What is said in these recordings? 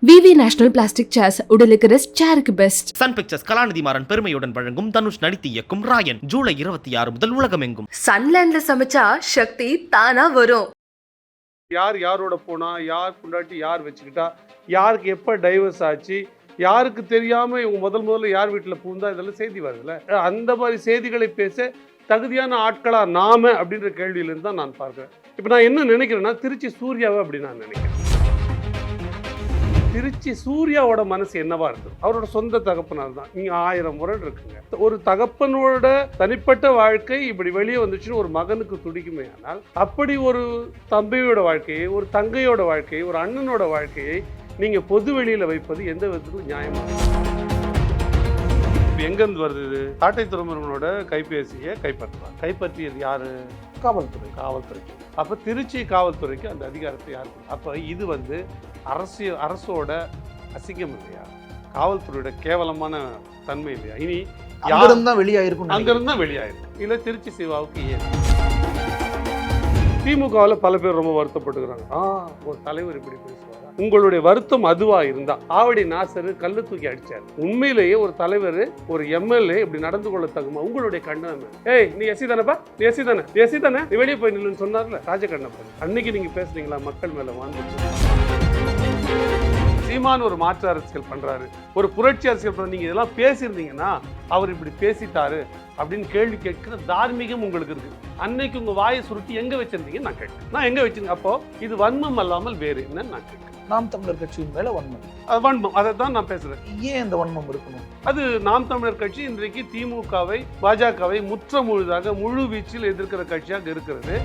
VV national plastic chairs உடலுக்கு rest, சேருக்கு best. Sun pictures கலாநிதி மாறன் பெருமையுடன் வழங்கும் தனுஷ் நடித்து இயக்கும் ராயன் ஜூலை 26 முதல் உலகமெங்கும். சன்லேண்ட்ல சமைச்சா சக்தி தானா வரும். யார் யாரோட போனா, யார் கொண்டாட்டி யார் வச்சுக்கிட்டா, யாருக்கு எப்போ டைவர்ஸ் ஆச்சு, யாருக்கு தெரியாமல் இவங்க முதல்ல யார் வீட்டில் பூந்தா, இதெல்லாம் செய்தி வருதுல்ல. அந்த மாதிரி செய்திகளை பேச தகுதியான ஆட்களா நாம அப்படின்ற கேள்வியிலிருந்து தான் நான் பார்க்குறேன். இப்போ நான் என்ன நினைக்கிறேன்னா, திருச்சி சூர்யாவை அப்படி நான் நினைக்கிறேன். திருச்சி சூர்யாவோட மனசு என்னவா இருக்குது? அவரோட சொந்த தகப்பனார் தான். இங்கே 1000 முரண் இருக்குங்க. ஒரு தகப்பனோட தனிப்பட்ட வாழ்க்கை இப்படி வெளியே வந்துச்சுன்னு ஒரு மகனுக்கு துடிக்குமே. ஆனால் அப்படி ஒரு தம்பியோட வாழ்க்கையை, ஒரு தங்கையோட வாழ்க்கையை, ஒரு அண்ணனோட வாழ்க்கையை நீங்க பொது வெளியில வைப்பது எந்த விதத்துக்கும் நியாயமாக? எங்கேருந்து வருது இது? சாட்டை துறைமுருகனோட கைபேசியை கைப்பற்றியது யாரு? காவல்துறை. அப்ப திருச்சி காவல்துறைக்கு அந்த அதிகாரத்தை யாரு? அப்ப இது அரசோட அசிங்கம் இல்லையா? காவல்துறையோட கேவலமான தன்மை இல்லையா? இனி அங்கிருந்து தான் வெளியாயிருக்கும். இல்ல திருச்சி சிவாவுக்கு ஏன்? திமுகவில் பல பேர் ரொம்ப வருத்தப்பட்டுக்கிறாங்க. ஒரு தலைவர் இப்படி பேசுவாரா? உங்களுடைய வருத்தம் அதுவா இருந்தா, ஆவடி நாசர் கல்லு தூக்கி அடிச்சார். உண்மையிலேயே ஒரு தலைவர், ஒரு எம்எல்ஏ இப்படி நடந்து கொள்ள தகுமா? உங்களுடைய கண்டனம், ஏய் நீ எஸ்சி தானப்பா, நீ எஸ்சி தானே, நீ வெளியே போய் நில்லுன்னு சொன்னார்ல ராஜகண்ணப்பன். அன்னைக்கு நீங்க பேசுறீங்களா மக்கள் மேல வாழ்ந்து? சீமான் ஒரு மாற்று அரசியல் பண்றாரு, ஒரு புரட்சி அரசியல் பண்றாரு. நீங்க இதெல்லாம் பேசியிருந்தீங்கன்னா அவர் இப்படி பேசிட்டாரு அப்படின்னு கேள்வி கேட்கிற தார்மீகம் உங்களுக்கு இருக்கு. அன்னைக்கு உங்க வாயை சுருட்டி எங்க வச்சிருந்தீங்க நான் கேட்கிறேன். நான் எங்க வச்சிருந்தேன்? அப்போ இது வன்மம் அல்லாமல் வேறு என்னன்னு நான் கேட்கிறேன். நாம் தமிழர் கட்சியின் மேல வன்மம், அதை தான் நான் பேசுறேன். ஏன் இந்த வன்மம் இருக்கணும்? அது நாம் தமிழர் கட்சி இன்றைக்கு திமுகவை, பாஜகவை முழுதாக முழு வீச்சில் எதிர்க்கிற கட்சியாக இருக்கிறது.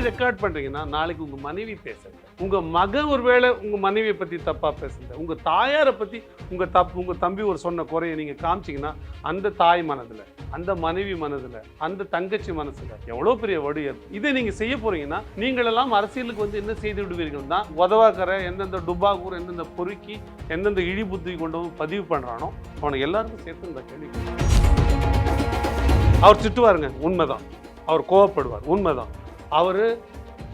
ரெக்கார்ட் பண்றீங்கன்னா நாளைக்கு உங்க மனைவி பேசுங்க, உங்க மகன் ஒருவேளை உங்க மனைவியை பத்தி தப்பா பேசுங்க, உங்க தாயாரை பத்தி உங்க தம்பி ஒரு சொன்ன குறையை நீங்க காமிச்சீங்கன்னா அந்த தாய் மனதுல, அந்த மனைவி மனதுல, அந்த தங்கச்சி மனசுல எவ்வளவு பெரிய வடு ஏற்படும். இதை நீங்க செய்ய போறீங்கன்னா நீங்கள் எல்லாம் அரசியலுக்கு என்ன செய்து விடுவீர்கள் தான். உதவாக்கரை எந்தெந்த டுபாகூர், எந்தெந்த பொறுக்கி, எந்தெந்த இழி புத்தி கொண்டு பதிவு பண்றானோ அவனுக்கு எல்லாருக்கும் சேர்த்து இந்த கேள்வி. அவர் திட்டுவாருங்க, உண்மைதான். அவர் கோவப்படுவார், உண்மைதான். அவர்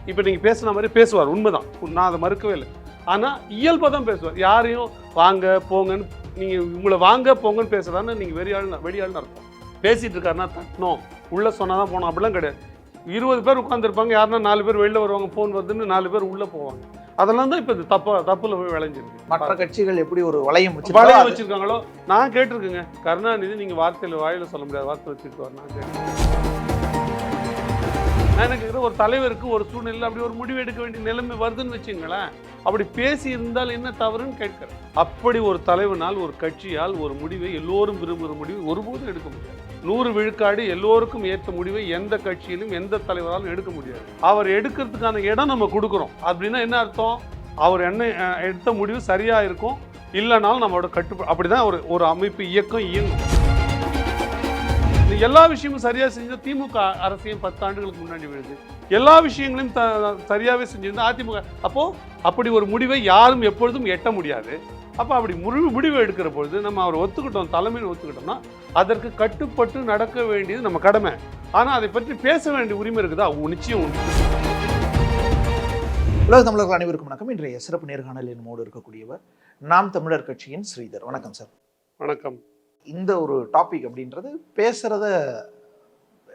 இப்போ நீங்கள் பேசுன மாதிரி பேசுவார், உண்மைதான், நான் அதை மறுக்கவே இல்லை. ஆனால் இயல்பாக தான் பேசுவார். யாரையும் வாங்க போங்கன்னு, நீங்கள் உங்களை வாங்க போங்கன்னு பேசுகிறான்னு நீங்கள் வெளியாள்னு அர்த்தம். பேசிகிட்டு இருக்காருன்னா தட்டணும், உள்ளே சொன்னால் தான் போனோம், அப்படிலாம் கிடையாது. 20 பேர் உட்காந்துருப்பாங்க, யாருன்னா 4 பேர் வெளில வருவாங்க, ஃபோன் வருதுன்னு 4 பேர் உள்ளே போவாங்க. அதெல்லாம் தான் இப்போ இது தப்புல போய் விளைஞ்சிருக்கு. மற்ற கட்சிகள் எப்படி ஒரு வளையம் வச்சிருக்காங்களோ நான் கேட்டிருக்கேங்க. கருணாநிதி நீங்கள் வாயில சொல்ல முடியாது, வார்த்தை வச்சுருக்காரு. நான் கேட்டேன். எனக்கு ஒரு தலைவருக்கு ஒரு சூழ்நிலை அப்படி ஒரு முடிவு எடுக்க வேண்டிய நிலைமை வருதுன்னு வச்சுங்களேன். அப்படி பேசி இருந்தால் என்ன தவறுன்னு கேட்கிறேன். அப்படி ஒரு தலைவனால், ஒரு கட்சியால் ஒரு முடிவை, எல்லோரும் விரும்புகிற முடிவை ஒருபோதும் எடுக்க முடியாது. 100 விழுக்காடு எல்லோருக்கும் ஏற்ற முடிவை எந்த கட்சியிலும் எந்த தலைவராலும் எடுக்க முடியாது. அவர் எடுக்கிறதுக்கான இடம் நம்ம கொடுக்குறோம். அப்படின்னா என்ன அர்த்தம்? அவர் எடுத்த முடிவு சரியா இருக்கும், இல்லைனாலும் நம்மளோட அப்படிதான் ஒரு அமைப்பு இயங்கும். எல்லா விஷயமும் சரியா செஞ்சா திமுக அரசியல் 10 ஆண்டுகளுக்கு முன்னாடி விழுது. எல்லா விஷயங்களையும் சரியாவே செஞ்சிருந்தா அதிமுக. அப்போ அப்படி ஒரு முடிவை யாரும் எப்பொழுதும் எட்ட முடியாது. அப்போ அப்படி முடிவு எடுக்கிற பொழுது நம்ம அவர் ஒத்துக்கிட்டோம், தலைமையில் ஒத்துக்கிட்டோம்னா அதற்கு கட்டுப்பட்டு நடக்க வேண்டியது நம்ம கடமை. ஆனால் அதை பற்றி பேச வேண்டிய உரிமை இருக்குதா? நிச்சயம் உண்டு. உலக தமிழர்கள் அனைவருக்கும் வணக்கம். இன்றைய சிறப்பு நேர்காணல் என்னோடு இருக்கக்கூடியவர் நாம் தமிழர் கட்சியின் ஸ்ரீதர். வணக்கம் சார். வணக்கம். இந்த ஒரு டாபிக் அப்படின்றது பேசுகிறத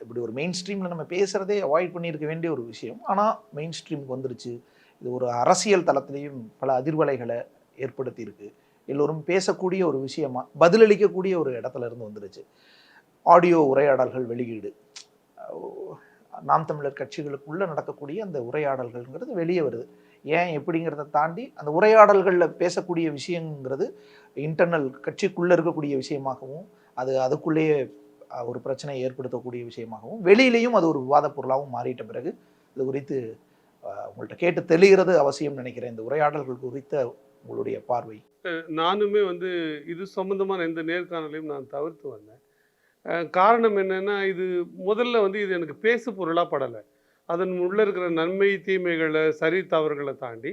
இப்படி ஒரு மெயின் ஸ்ட்ரீமில் நம்ம பேசுகிறதே அவாய்ட் பண்ணியிருக்க வேண்டிய ஒரு விஷயம். ஆனால் மெயின் ஸ்ட்ரீமுக்கு வந்துருச்சு. இது ஒரு அரசியல் தளத்திலையும் பல அதிர்வலைகளை ஏற்படுத்தியிருக்கு. எல்லோரும் பேசக்கூடிய ஒரு விஷயமா, பதிலளிக்கக்கூடிய ஒரு இடத்துல இருந்து வந்துருச்சு. ஆடியோ உரையாடல்கள் வெளியீடு, நாம் தமிழர் கட்சிகளுக்குள்ளே நடக்கக்கூடிய அந்த உரையாடல்கள்ங்கிறது வெளியே வருது. ஏன் எப்படிங்கிறத தாண்டி அந்த உரையாடல்களில் பேசக்கூடிய விஷயங்கிறது இன்டர்னல் கட்சிக்குள்ளே இருக்கக்கூடிய விஷயமாகவும், அதுக்குள்ளேயே ஒரு பிரச்சனையை ஏற்படுத்தக்கூடிய விஷயமாகவும், வெளியிலையும் அது ஒரு விவாத பொருளாகவும் மாறிட்ட பிறகு இது குறித்து உங்கள்கிட்ட கேட்டு தெளிகிறது அவசியம் நினைக்கிறேன். இந்த உரையாடல்கள் குறித்த உங்களுடைய பார்வை. நானுமே இது சம்பந்தமான எந்த நேர்காணலையும் நான் தவிர்த்து வந்தேன். காரணம் என்னென்னா, இது முதல்ல இது எனக்கு பேசு பொருளாக படலை. அதன் உள்ளே இருக்கிற நன்மை தீமைகளை, சரி தவறுகளை தாண்டி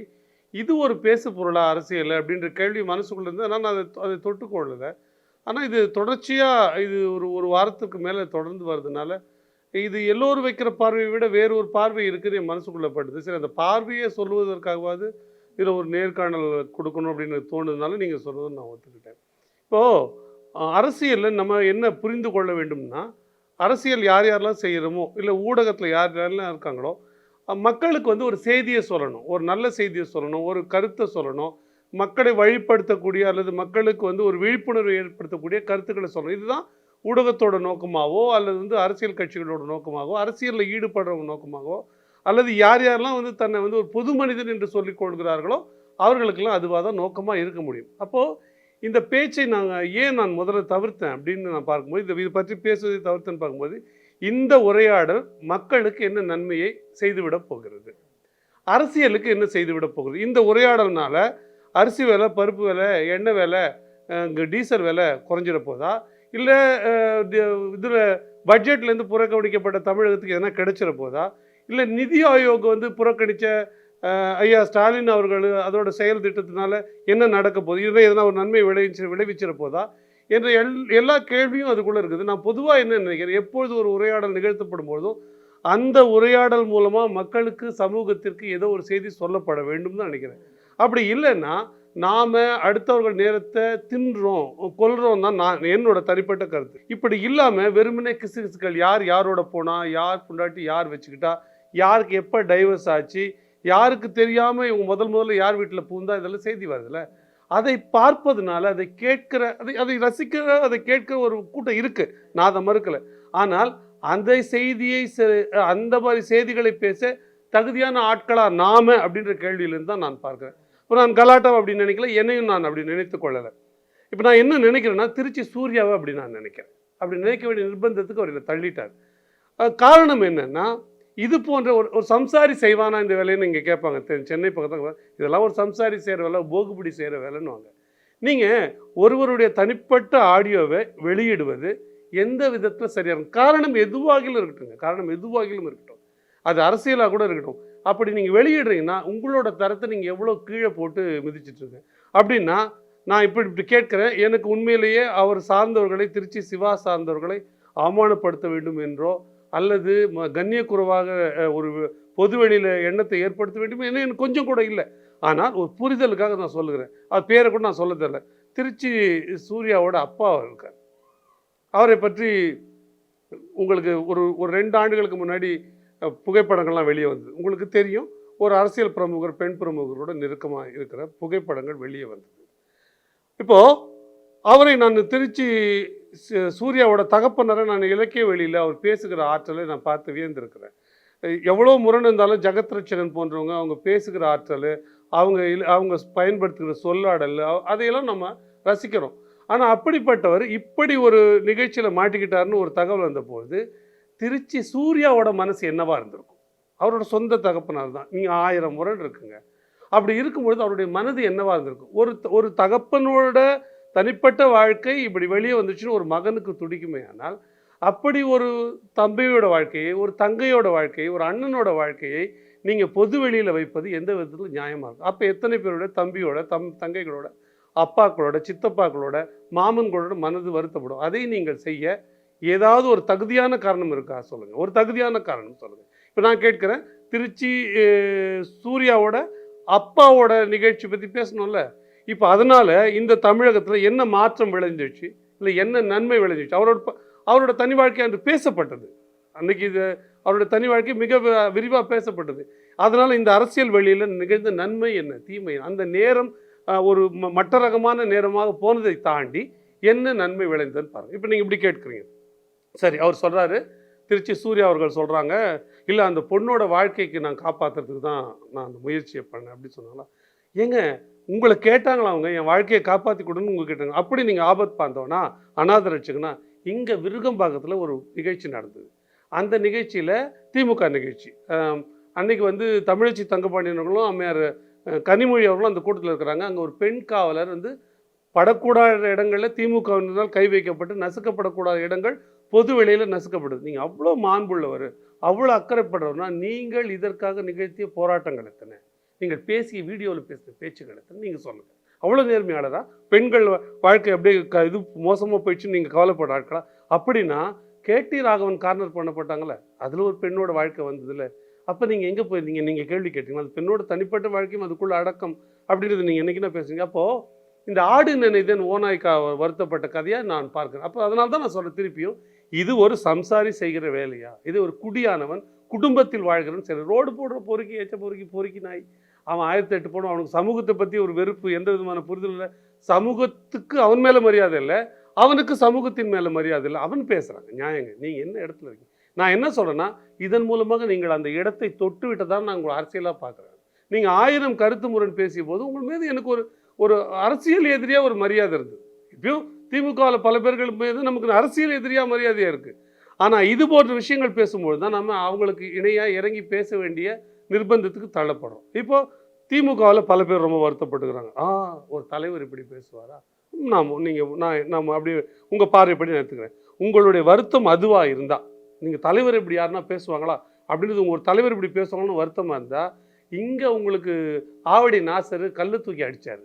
இது ஒரு பேசு பொருளாக அரசியல் அப்படின்ற கேள்வி மனசுக்குள்ளே இருந்து நான் அதை தொட்டுக்கொள்ளலை. ஆனால் இது தொடர்ச்சியாக இது ஒரு வாரத்துக்கு மேலே தொடர்ந்து வர்றதுனால இது எல்லோரும் வைக்கிற பார்வையை விட வேறு ஒரு பார்வை இருக்குன்னு என் மனசுக்குள்ளே படுது. சரி, அந்த பார்வையை சொல்லுவதற்காகவாது இதில் ஒரு நேர்காணல் கொடுக்கணும் அப்படின்னு தோணுதுனால நீங்கள் சொல்கிறத நான் ஒத்துக்கிட்டேன். இப்போது அரசியலில் நம்ம என்ன புரிந்து கொள்ள வேண்டும்னா, அரசியல் யார் யாரெல்லாம் செய்கிறோமோ இல்லை ஊடகத்தில் யார் யாரெல்லாம் இருக்காங்களோ மக்களுக்கு வந்து ஒரு செய்தியை சொல்லணும், ஒரு நல்ல செய்தியை சொல்லணும், ஒரு கருத்தை சொல்லணும், மக்களை வழிப்படுத்தக்கூடிய அல்லது மக்களுக்கு வந்து ஒரு விழிப்புணர்வு ஏற்படுத்தக்கூடிய கருத்துக்களை சொல்லணும். இதுதான் ஊடகத்தோட நோக்கமாகவோ அல்லது வந்து அரசியல் கட்சிகளோட நோக்கமாகவோ ஈடுபடுறவங்க நோக்கமாகவோ அல்லது யார் யாரெல்லாம் வந்து தன்னை வந்து ஒரு பொது மனிதன் என்று சொல்லிக் கொள்கிறார்களோ அவர்களுக்கெல்லாம் அதுவாக தான் நோக்கமாக இருக்க முடியும். அப்போது இந்த பேச்சை நான் முதல்ல தவிர்த்தேன் அப்படின்னு நான் பார்க்கும்போது, இதை பற்றி பேசுவதை தவிர்த்தேன்னு பார்க்கும்போது, இந்த உரையாடல் மக்களுக்கு என்ன நன்மையை செய்துவிட போகிறது, அரசியலுக்கு என்ன செய்துவிட போகிறது, இந்த உரையாடல்னால அரிசி விலை, பருப்பு விலை, எண்ணெய் விலை, டீசல் விலை குறைஞ்சிட போதா, இல்லை இதில் பட்ஜெட்லேருந்து புறக்கணிக்கப்பட்ட தமிழகத்துக்கு எதனா கிடைச்சிட போதா, இல்லை நிதி ஆயோக் வந்து புறக்கணித்த ஐயா ஸ்டாலின் அவர்கள் அதோட செயல் திட்டத்தினால என்ன நடக்க போகுது, இதில் எதனா ஒரு நன்மை விளைவிச்சிட போதா என்ற எல்லா கேள்வியும் அதுக்குள்ளே இருக்குது. நான் பொதுவாக என்ன நினைக்கிறேன், எப்பொழுது ஒரு உரையாடல் நிகழ்த்தப்படும் பொழுதும் அந்த உரையாடல் மூலமாக மக்களுக்கு சமூகத்திற்கு ஏதோ ஒரு செய்தி சொல்லப்பட வேண்டும் தான் நினைக்கிறேன். அப்படி இல்லைன்னா நாம் அடுத்தவர்கள் நேரத்தை தின்றோம் கொல்றோம் தான் என்னோட தனிப்பட்ட கருத்து. இப்படி இல்லாமல் வெறுமனே கிசுகிசுக்கள், யார் யாரோட போனால், யார் பொண்டாட்டி யார் வச்சுக்கிட்டா, யாருக்கு எப்போ டைவர்ஸ் ஆச்சு, யாருக்கு தெரியாமல் இவங்க முதல்ல யார் வீட்டில் பூந்தா, இதெல்லாம் செய்தி வருதுல்ல. அதை பார்ப்பதுனால அதை கேட்கிற அதை ரசிக்கிற அதை கேட்கிற ஒரு கூட்டம் இருக்குது, நான் அதை மறுக்கலை. ஆனால் அந்த செய்தியை அந்த மாதிரி செய்திகளை பேச தகுதியான ஆட்களா நாம அப்படின்ற கேள்வியிலிருந்து தான் நான் பார்க்குறேன். இப்போ நான் கலாட்டா அப்படின்னு நினைக்கல, என்னையும் நான் அப்படி நினைத்து கொள்ளலை. இப்போ நான் என்ன நினைக்கிறேன்னா, திருச்சி சூர்யாவை அப்படி நான் நினைக்கிறேன். அப்படி நினைக்க வேண்டிய நிர்பந்தத்துக்கு அவர் தள்ளிட்டார். காரணம் என்னன்னா, இது போன்ற ஒரு சம்சாரி செய்வானா இந்த வேலைன்னு இங்கே கேட்பாங்க. சென்னை பக்கத்தில் இதெல்லாம் ஒரு சம்சாரி செய்கிற வேலை, போகுபடி செய்கிற வேலைன்னு வாங்க. நீங்கள் ஒருவருடைய தனிப்பட்ட ஆடியோவை வெளியிடுவது எந்த விதத்தில் சரியான காரணம் எதுவாகிலும் இருக்கட்டும், அது அரசியலாக கூட இருக்கட்டும். அப்படி நீங்கள் வெளியிடுறீங்கன்னா உங்களோட தரத்தை நீங்கள் எவ்வளோ கீழே போட்டு மிதிச்சிட்ருங்க. அப்படின்னா நான் இப்படி கேட்குறேன், எனக்கு உண்மையிலேயே அவர் சார்ந்தவர்களை, திருச்சி சிவா சார்ந்தவர்களை அவமானப்படுத்த வேண்டும் என்றோ அல்லது கண்ணியக்குறைவாக ஒரு பொதுவெளியில் எண்ணத்தை ஏற்படுத்த வேண்டும் என்ன எனக்கு கொஞ்சம் கூட இல்லை. ஆனால் ஒரு புரிதலுக்காக நான் சொல்லுகிறேன். அது பேரை கூட நான் சொல்ல தெரியல. திருச்சி சூர்யாவோட அப்பா இருக்கார். அவரை பற்றி உங்களுக்கு ஒரு 2 ஆண்டுகளுக்கு முன்னாடி புகைப்படங்கள்லாம் வெளியே வந்தது. உங்களுக்கு தெரியும், ஒரு அரசியல் பிரமுகர், பெண் பிரமுகரோட நெருக்கமாக இருக்கிற புகைப்படங்கள் வெளியே வந்தது. இப்போது அவரை நான் திருச்சி சூர்யாவோட தகப்பனரை நான் இலக்கிய வெளியில் அவர் பேசுகிற ஆற்றலை நான் பார்த்து வியந்திருக்கிறேன். எவ்வளோ முரண் இருந்தாலும் ஜெகத் ரட்சகன் போன்றவங்க அவங்க பேசுகிற ஆற்றல், அவங்க பயன்படுத்துகிற சொல்லாடல், அதையெல்லாம் நம்ம ரசிக்கிறோம். ஆனால் அப்படிப்பட்டவர் இப்படி ஒரு நிகழ்ச்சியில் மாட்டிக்கிட்டாருன்னு ஒரு தகவல் வந்தபோது திருச்சி சூர்யாவோட மனசு என்னவா இருந்திருக்கும்? அவரோட சொந்த தகப்பனார் தான், நீங்கள் 1000 முரண் இருக்குங்க. அப்படி இருக்கும்பொழுது அவருடைய மனது என்னவா இருந்திருக்கும்? ஒரு தகப்பனோட தனிப்பட்ட வாழ்க்கை இப்படி வெளியே வந்துச்சுன்னு ஒரு மகனுக்கு துடிக்குமே. ஆனால் அப்படி ஒரு தம்பியோட வாழ்க்கையை, ஒரு தங்கையோட வாழ்க்கையை, ஒரு அண்ணனோட வாழ்க்கையை நீங்கள் பொது வெளியில் வைப்பது எந்த விதத்தில் நியாயமாக இருக்கும்? அப்போ எத்தனை பேரோட தம்பியோட தங்கைகளோட, அப்பாக்களோட, சித்தப்பாக்களோட, மாமன்களோட மனது வருத்தப்படும். அதை நீங்கள் செய்ய ஏதாவது ஒரு தகுதியான காரணம் இருக்கா சொல்லுங்கள், ஒரு தகுதியான காரணம் சொல்லுங்கள். இப்போ நான் கேட்குறேன், திருச்சி சூர்யாவோட அப்பாவோட நிகழ்ச்சி பற்றி பேசணும்ல. இப்போ அதனால் இந்த தமிழகத்தில் என்ன மாற்றம் விளைஞ்சிச்சு, இல்லை என்ன நன்மை விளைஞ்சிச்சு? அவரோட தனி வாழ்க்கை அன்று பேசப்பட்டது. அன்றைக்கி அவரோட தனி வாழ்க்கை மிக விரிவாக பேசப்பட்டது. அதனால் இந்த அரசியல் வெளியில் நிகழ்ந்த நன்மை என்ன, தீமை, அந்த நேரம் ஒரு மற்ற ரகமான நேரமாக போனதை தாண்டி என்ன நன்மை விளைந்ததுன்னு பாருங்கள். இப்போ நீங்கள் இப்படி கேட்குறீங்க. சரி, அவர் சொல்கிறாரு, திருச்சி சூர்யா அவர்கள் சொல்கிறாங்க, இல்லை அந்த பொண்ணோட வாழ்க்கைக்கு நான் காப்பாற்றுறதுக்கு தான் நான் அந்த முயற்சியை பண்ணேன் அப்படி சொன்னாங்களா? ஏங்க, உங்களை கேட்டாங்களா அவங்க என் வாழ்க்கையை காப்பாற்றி கொடுன்னு உங்களை கேட்டாங்க? அப்படி நீங்கள் ஆபத் பார்த்தோன்னா, அநாத ரட்சகனா, இங்கே விருகம்பாக்கத்தில் ஒரு நிகழ்ச்சி நடந்தது. அந்த நிகழ்ச்சியில் திமுக நிகழ்ச்சி, அன்றைக்கி வந்து தமிழச்சி தங்கப்பாண்டியனர்களும் அம்மையார் கனிமொழி அவர்களும் அந்த கூட்டத்தில் இருக்கிறாங்க. அங்கே ஒரு பெண் காவலர் வந்து படக்கூடாத இடங்களில் திமுகவினால் கை வைக்கப்பட்டு நசுக்கப்படக்கூடாத இடங்கள் பொது வெளியில் நசுக்கப்படுது. நீங்கள் அவ்வளோ மாண்புள்ளவர், அவ்வளோ அக்கறைப்படுறவர்னா நீங்கள் இதற்காக நிகழ்த்திய போராட்டங்கள் எத்தனை, நீங்கள் பேசிய வீடியோவில் பேசின பேச்சுகள் எத்தனை நீங்கள் சொல்லுங்கள். அவ்வளோ நேர்மையாளராக பெண்கள் வாழ்க்கை அப்படியே இது மோசமாக போயிடுச்சுன்னு நீங்கள் கவலைப்படுற ஆட்களா? அப்படின்னா கேடி ராகவன் கார்னர் பண்ணப்பட்டாங்களே, அதில் ஒரு பெண்ணோட வாழ்க்கை வந்ததில்ல. அப்போ நீங்கள் எங்கே போயிருந்தீங்க? நீங்கள் கேள்வி கேட்டீங்க. அது பெண்ணோட தனிப்பட்ட வாழ்க்கையும் அதுக்குள்ள அடக்கம் அப்படின்றது நீங்கள் என்னைக்கு என்ன பேசுறீங்க? அப்போது இந்த ஆடு நினைதன் ஓநாய்க்கா வருத்தப்பட்ட கதையாக நான் பார்க்குறேன். அப்போ அதனால தான் நான் சொல்கிறேன் திருப்பியும், இது ஒரு சம்சாரி செய்கிற வேலையா? இது ஒரு குடியானவன் குடும்பத்தில் வாழ்கிறவன். சரி, ரோடு போடுற பொறுக்கி ஏச்ச பொறுக்கி நாய் அவன் 1008 போடும். அவனுக்கு சமூகத்தை பற்றி ஒரு வெறுப்பு, எந்த விதமான புரிதல் இல்லை. சமூகத்துக்கு அவன் மேலே மரியாதை இல்லை, அவனுக்கு சமூகத்தின் மேலே மரியாதை இல்லை. அவன் பேசுகிறாங்க நியாயங்க. நீங்கள் என்ன இடத்துல இருக்கீங்க? நான் என்ன சொல்கிறேன்னா, இதன் மூலமாக நீங்கள் அந்த இடத்தை தொட்டு விட்டதான் நான் உங்களை அரசியலாக பார்க்குறேன். நீங்கள் 1000 கருத்து முரண் பேசிய போது உங்கள் மீது எனக்கு ஒரு அரசியல் எதிரியாக ஒரு மரியாதை இருந்தது. இப்பயும் திமுகவில் பல பேர்கள் மீது நமக்கு அரசியல் எதிரியாக மரியாதையாக இருக்குது. ஆனால் இது போன்ற விஷயங்கள் பேசும்போது தான் நம்ம அவங்களுக்கு இணையாக இறங்கி பேச வேண்டிய நிர்பந்தத்துக்கு தள்ளப்படுறோம். இப்போது திமுகவில் பல பேர் ரொம்ப வருத்தப்பட்டுக்கிறாங்க. ஒரு தலைவர் இப்படி பேசுவாரா? நாம் அப்படி உங்கள் பார்வைப்படி நான் எடுத்துக்கிறேன். உங்களுடைய வருத்தம் அதுவாக இருந்தால், நீங்கள் தலைவர் இப்படி யாருன்னா பேசுவாங்களா அப்படின்றது, ஒரு தலைவர் இப்படி பேசுவாங்கன்னு வருத்தமாக இருந்தால், இங்கே உங்களுக்கு ஆவடி நாசர் கல்லு தூக்கி அடித்தார்.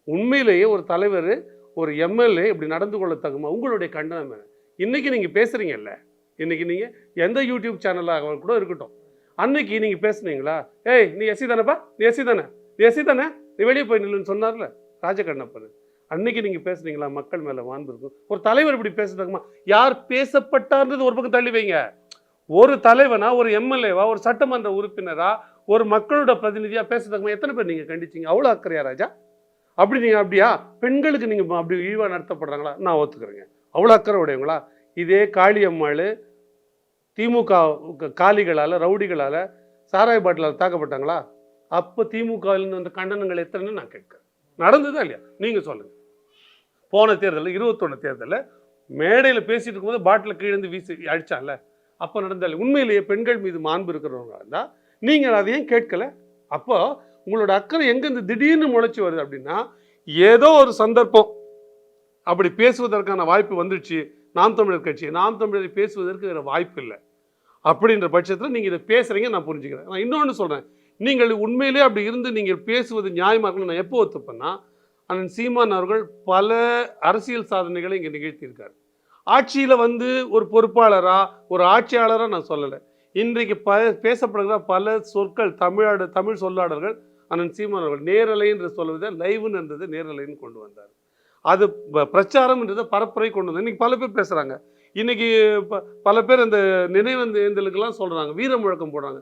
உண்மையிலேயே ஒரு தலைவர், ஒரு எம்எல்ஏ இப்படி நடந்து கொள்ள தகுமா? உங்களுடைய கண்டனம் என்ன? இன்றைக்கி நீங்கள் பேசுகிறீங்கல்ல, இன்றைக்கி நீங்கள் எந்த யூடியூப் சேனலாக கூட இருக்கட்டும், அன்னைக்கு நீங்கள் பேசுனீங்களா? ஏய், நீ எஸ்சி தானேப்பா, நீ எஸ்சி தானே, நீ எஸ்சி தானே, நீ வெளியே போய் நில்லுன்னு சொன்னார்ல ராஜகண்ணப்பன். அன்னைக்கு நீங்கள் பேசுனீங்களா? மக்கள் மேலே வாழ்ந்து இருக்கும். ஒரு தலைவர் இப்படி பேசுறதுக்குமா? யார் பேசப்பட்டார்ன்றது ஒரு பக்கம் தள்ளி வைங்க. ஒரு தலைவனா, ஒரு எம்எல்ஏவா, ஒரு சட்டமன்ற உறுப்பினரா, ஒரு மக்களோட பிரதிநிதியாக பேசுறதுக்குமா எத்தனை பேர் நீங்கள் கண்டிச்சிங்க? அவ்வளோ அக்கறையா ராஜா? அப்படி நீங்கள் அப்படியா? பெண்களுக்கு நீங்கள் அப்படி இழிவாக நடத்தப்படுறாங்களா? நான் ஒத்துக்கிறேங்க. அவ்வளோ அக்கறை உடையவங்களா? இதே காளியம்மாள் திமுக காலிகளால், ரவுடிகளால், சாராய பாட்டிலால் தாக்கப்பட்டாங்களா? அப்போ திமுகவிலிருந்து வந்த கண்டனங்கள் எத்தனைன்னு நான் கேட்குறேன். நடந்ததா இல்லையா? நீங்கள் சொல்லுங்கள். போன தேர்தலில் 21 தேர்தலில் மேடையில் பேசிட்டு இருக்கும்போது பாட்டில் கீழேருந்து வீசி அடித்தான்ல, அப்போ நடந்தால உண்மையிலேயே பெண்கள் மீது மாண்பு இருக்கிறவங்க இருந்தால் நீங்கள் அதையும் கேட்கல. அப்போ உங்களோட அக்கறை எங்கேருந்து திடீர்னு முளைச்சி வருது அப்படின்னா, ஏதோ ஒரு சந்தர்ப்பம் அப்படி பேசுவதற்கான வாய்ப்பு வந்துடுச்சு. நாம் தமிழர் கட்சி, நாம் தமிழரை பேசுவதற்கு வேறு வாய்ப்பு இல்லை அப்படின்ற பட்சத்தில் நீங்கள் இதை பேசுகிறீங்க, நான் புரிஞ்சுக்கிறேன். நான் இன்னொன்று சொல்கிறேன், நீங்கள் உண்மையிலே அப்படி இருந்து நீங்கள் பேசுவது நியாயமாக இருக்குன்னு நான் எப்போ ஒத்துப்பேன்னா, அண்ணன் சீமான் அவர்கள் பல அரசியல் சாதனைகளை இங்கே நிகழ்த்தியிருக்காரு. ஆட்சியில் ஒரு பொறுப்பாளராக, ஒரு ஆட்சியாளராக நான் சொல்லலை. இன்றைக்கு பேசப்படுகிற பல சொற்கள், தமிழ் சொல்லாடல்கள் அண்ணன் சீமான் அவர்கள் நேரலை என்று சொல்வதை லைவ்ன்றது நேரலைன்னு கொண்டு வந்தார். அது பிரச்சாரம்ன்றதை பரப்புரை கொண்டு வந்தார். இன்றைக்கி பல பேர் பேசுகிறாங்க. இன்றைக்கி பல பேர் அந்த நினைவேந்தலுக்கெல்லாம் சொல்கிறாங்க, வீர முழக்கம் போடுறாங்க.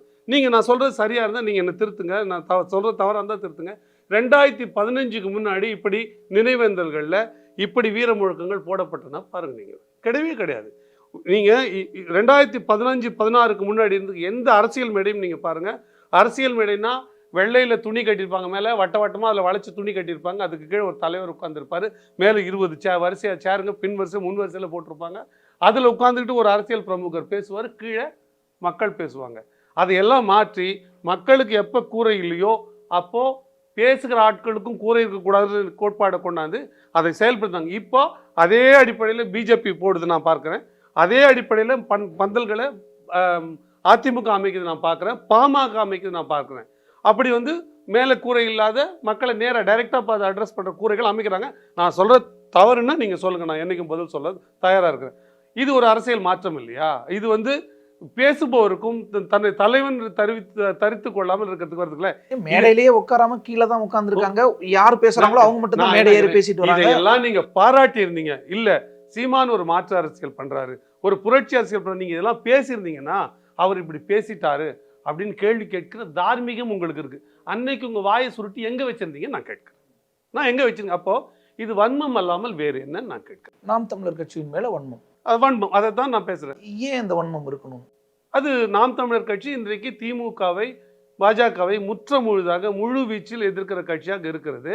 நான் சொல்கிறது சரியாக இருந்தால் நீங்கள் என்னை திருத்துங்க, நான் சொல்கிறது தவறாக இருந்தால் திருத்துங்க. 2015க்கு முன்னாடி இப்படி நினைவேந்தல்களில் இப்படி வீர முழக்கங்கள் போடப்பட்டனா பாருங்கள். நீங்கள் கிடையவே கிடையாது. நீங்கள் 2015-16க்கு முன்னாடி இருந்து எந்த அரசியல் மேடையும் நீங்கள் பாருங்கள். அரசியல் மேடைனா வெள்ளையில் துணி கட்டியிருப்பாங்க, மேலே வட்டமாக அதில் வளைச்சி துணி கட்டியிருப்பாங்க. அதுக்கு கீழே ஒரு தலைவர் உட்காந்துருப்பார். மேலே 20 வரிசையாக சேருங்க, பின் வரிசை முன் வரிசையில் போட்டிருப்பாங்க. அதில் உட்காந்துக்கிட்டு ஒரு அரசியல் பிரமுகர் பேசுவார், கீழே மக்கள் பேசுவாங்க. அதையெல்லாம் மாற்றி மக்களுக்கு எப்போ கூரை இல்லையோ அப்போது பேசுகிற ஆட்களுக்கும் கூரை இருக்கக்கூடாதுன்னு கோட்பாடை கொண்டாந்து அதை செயல்படுத்தாங்க. இப்போ அதே அடிப்படையில் பிஜேபி போடுது நான் பார்க்குறேன். அதே அடிப்படையில் பந்தல்களை அதிமுக அமைக்கிறது நான் பார்க்குறேன், பாமக அமைக்கிறது நான் பார்க்குறேன். அப்படி மேலே கூரை இல்லாத மக்களை நேராக டைரெக்டாக பார்த்து அட்ரஸ் பண்ணுற கூரைகள் அமைக்கிறாங்க. நான் சொல்கிற தவறுன்னா நீங்கள் சொல்லுங்கள், நான் என்றைக்கும் பதில் சொல்ல தயாராக இருக்கிறேன். இது ஒரு அரசியல் மாற்றம் இல்லையா? இது பேசுபவருக்கும் தன்னை தலைவன் தரித்து கொள்ளாமல் இருக்கிறதுக்கு வருதுங்களே. மேடையிலேயே உட்காராம கீழே தான் உட்கார்ந்துருக்காங்க. யார் பேசுறாங்களோ அவங்க மட்டும் தான் மேடை ஏறி பேசிட்டு வராங்க. இதெல்லாம் நீங்க பாராட்டி இருந்தீங்க. இல்ல, சீமான் ஒரு மாற்று அரசியல் பண்றாரு, ஒரு புரட்சி அரசியல் பண்றாரு, நீங்க இதெல்லாம் பேசியிருந்தீங்கன்னா அவர் இப்படி பேசிட்டாரு அப்படின்னு கேள்வி கேட்கிற தார்மீகம் உங்களுக்கு இருக்கு. அன்னைக்கு உங்க வாயை சுருட்டி எங்க வச்சிருந்தீங்க நான் கேட்கிறேன். நான் எங்க வச்சிருங்க? அப்போ இது வன்மம் அல்லாமல் வேறு என்ன நான் கேட்கிறேன். நாம் தமிழர் கட்சியின் மேல வன்மம், வன்மம், அதை தான் நான் பேசுறேன். ஏன் இந்த வன்மம் இருக்கணும்? அது நாம் தமிழர் கட்சி இன்றைக்கு திமுகவை, பாஜகவை முழுதாக முழு வீச்சில் எதிர்க்கிற கட்சியாக இருக்கிறது.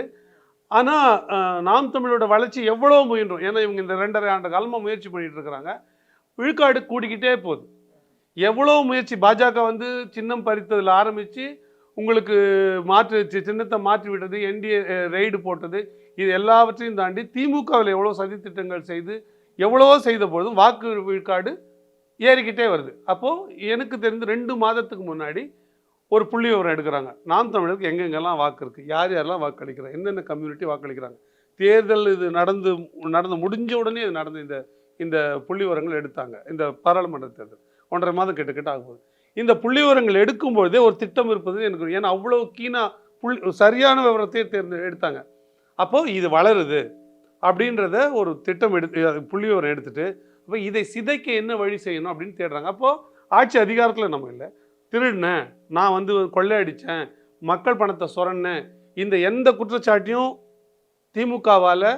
ஆனால் நாம் தமிழோட வளர்ச்சி எவ்வளோ முயன்றோம். ஏன்னா இவங்க இந்த 2.5 ஆண்டு காலமாக முயற்சி பண்ணிட்டு இருக்கிறாங்க. விழுக்காடு கூடிக்கிட்டே போகுது. எவ்வளோ முயற்சி, பாஜக சின்னம் பறித்ததில் ஆரம்பித்து உங்களுக்கு சின்னத்தை மாற்றி விட்டது, என்டிஏ ரெய்டு போட்டது, இது எல்லாவற்றையும் தாண்டி திமுகவில் எவ்வளோ சதித்திட்டங்கள் செய்து எவ்வளவோ செய்த பொழுதும் வாக்கு விழுக்காடு ஏறிக்கிட்டே வருது. அப்போது எனக்கு தெரிந்து 2 மாதத்துக்கு முன்னாடி ஒரு புள்ளி விவரம் எடுக்கிறாங்க. நாம் தமிழருக்கு எங்கெங்கெல்லாம் வாக்கு இருக்குது, யார் யாரெல்லாம் வாக்களிக்கிறாங்க, என்னென்ன கம்யூனிட்டி வாக்களிக்கிறாங்க. தேர்தல் இது நடந்து முடிஞ்ச உடனே இது நடந்து இந்த புள்ளி விவரங்கள் எடுத்தாங்க. இந்த பாராளுமன்ற தேர்தல் 1.5 மாதம் கிட்ட ஆகுது. இந்த புள்ளி விவரங்கள் எடுக்கும்பொழுதே ஒரு திட்டம் இருப்பது எனக்கு, ஏன்னா அவ்வளோ சரியான விவரத்தையே எடுத்தாங்க. அப்போது இது வளருது அப்படின்றத ஒரு திட்டம் புள்ளி விவரம் எடுத்துட்டு அப்போ இதை சிதைக்க என்ன வழி செய்யணும் அப்படின்னு தேடுறாங்க. அப்போது ஆட்சி அதிகாரத்தில் நம்ம இல்லை, திருடினேன், நான் வந்து கொள்ளையடித்தேன், மக்கள் பணத்தை சுரண்டேன், இந்த எந்த குற்றச்சாட்டையும் திமுகவால்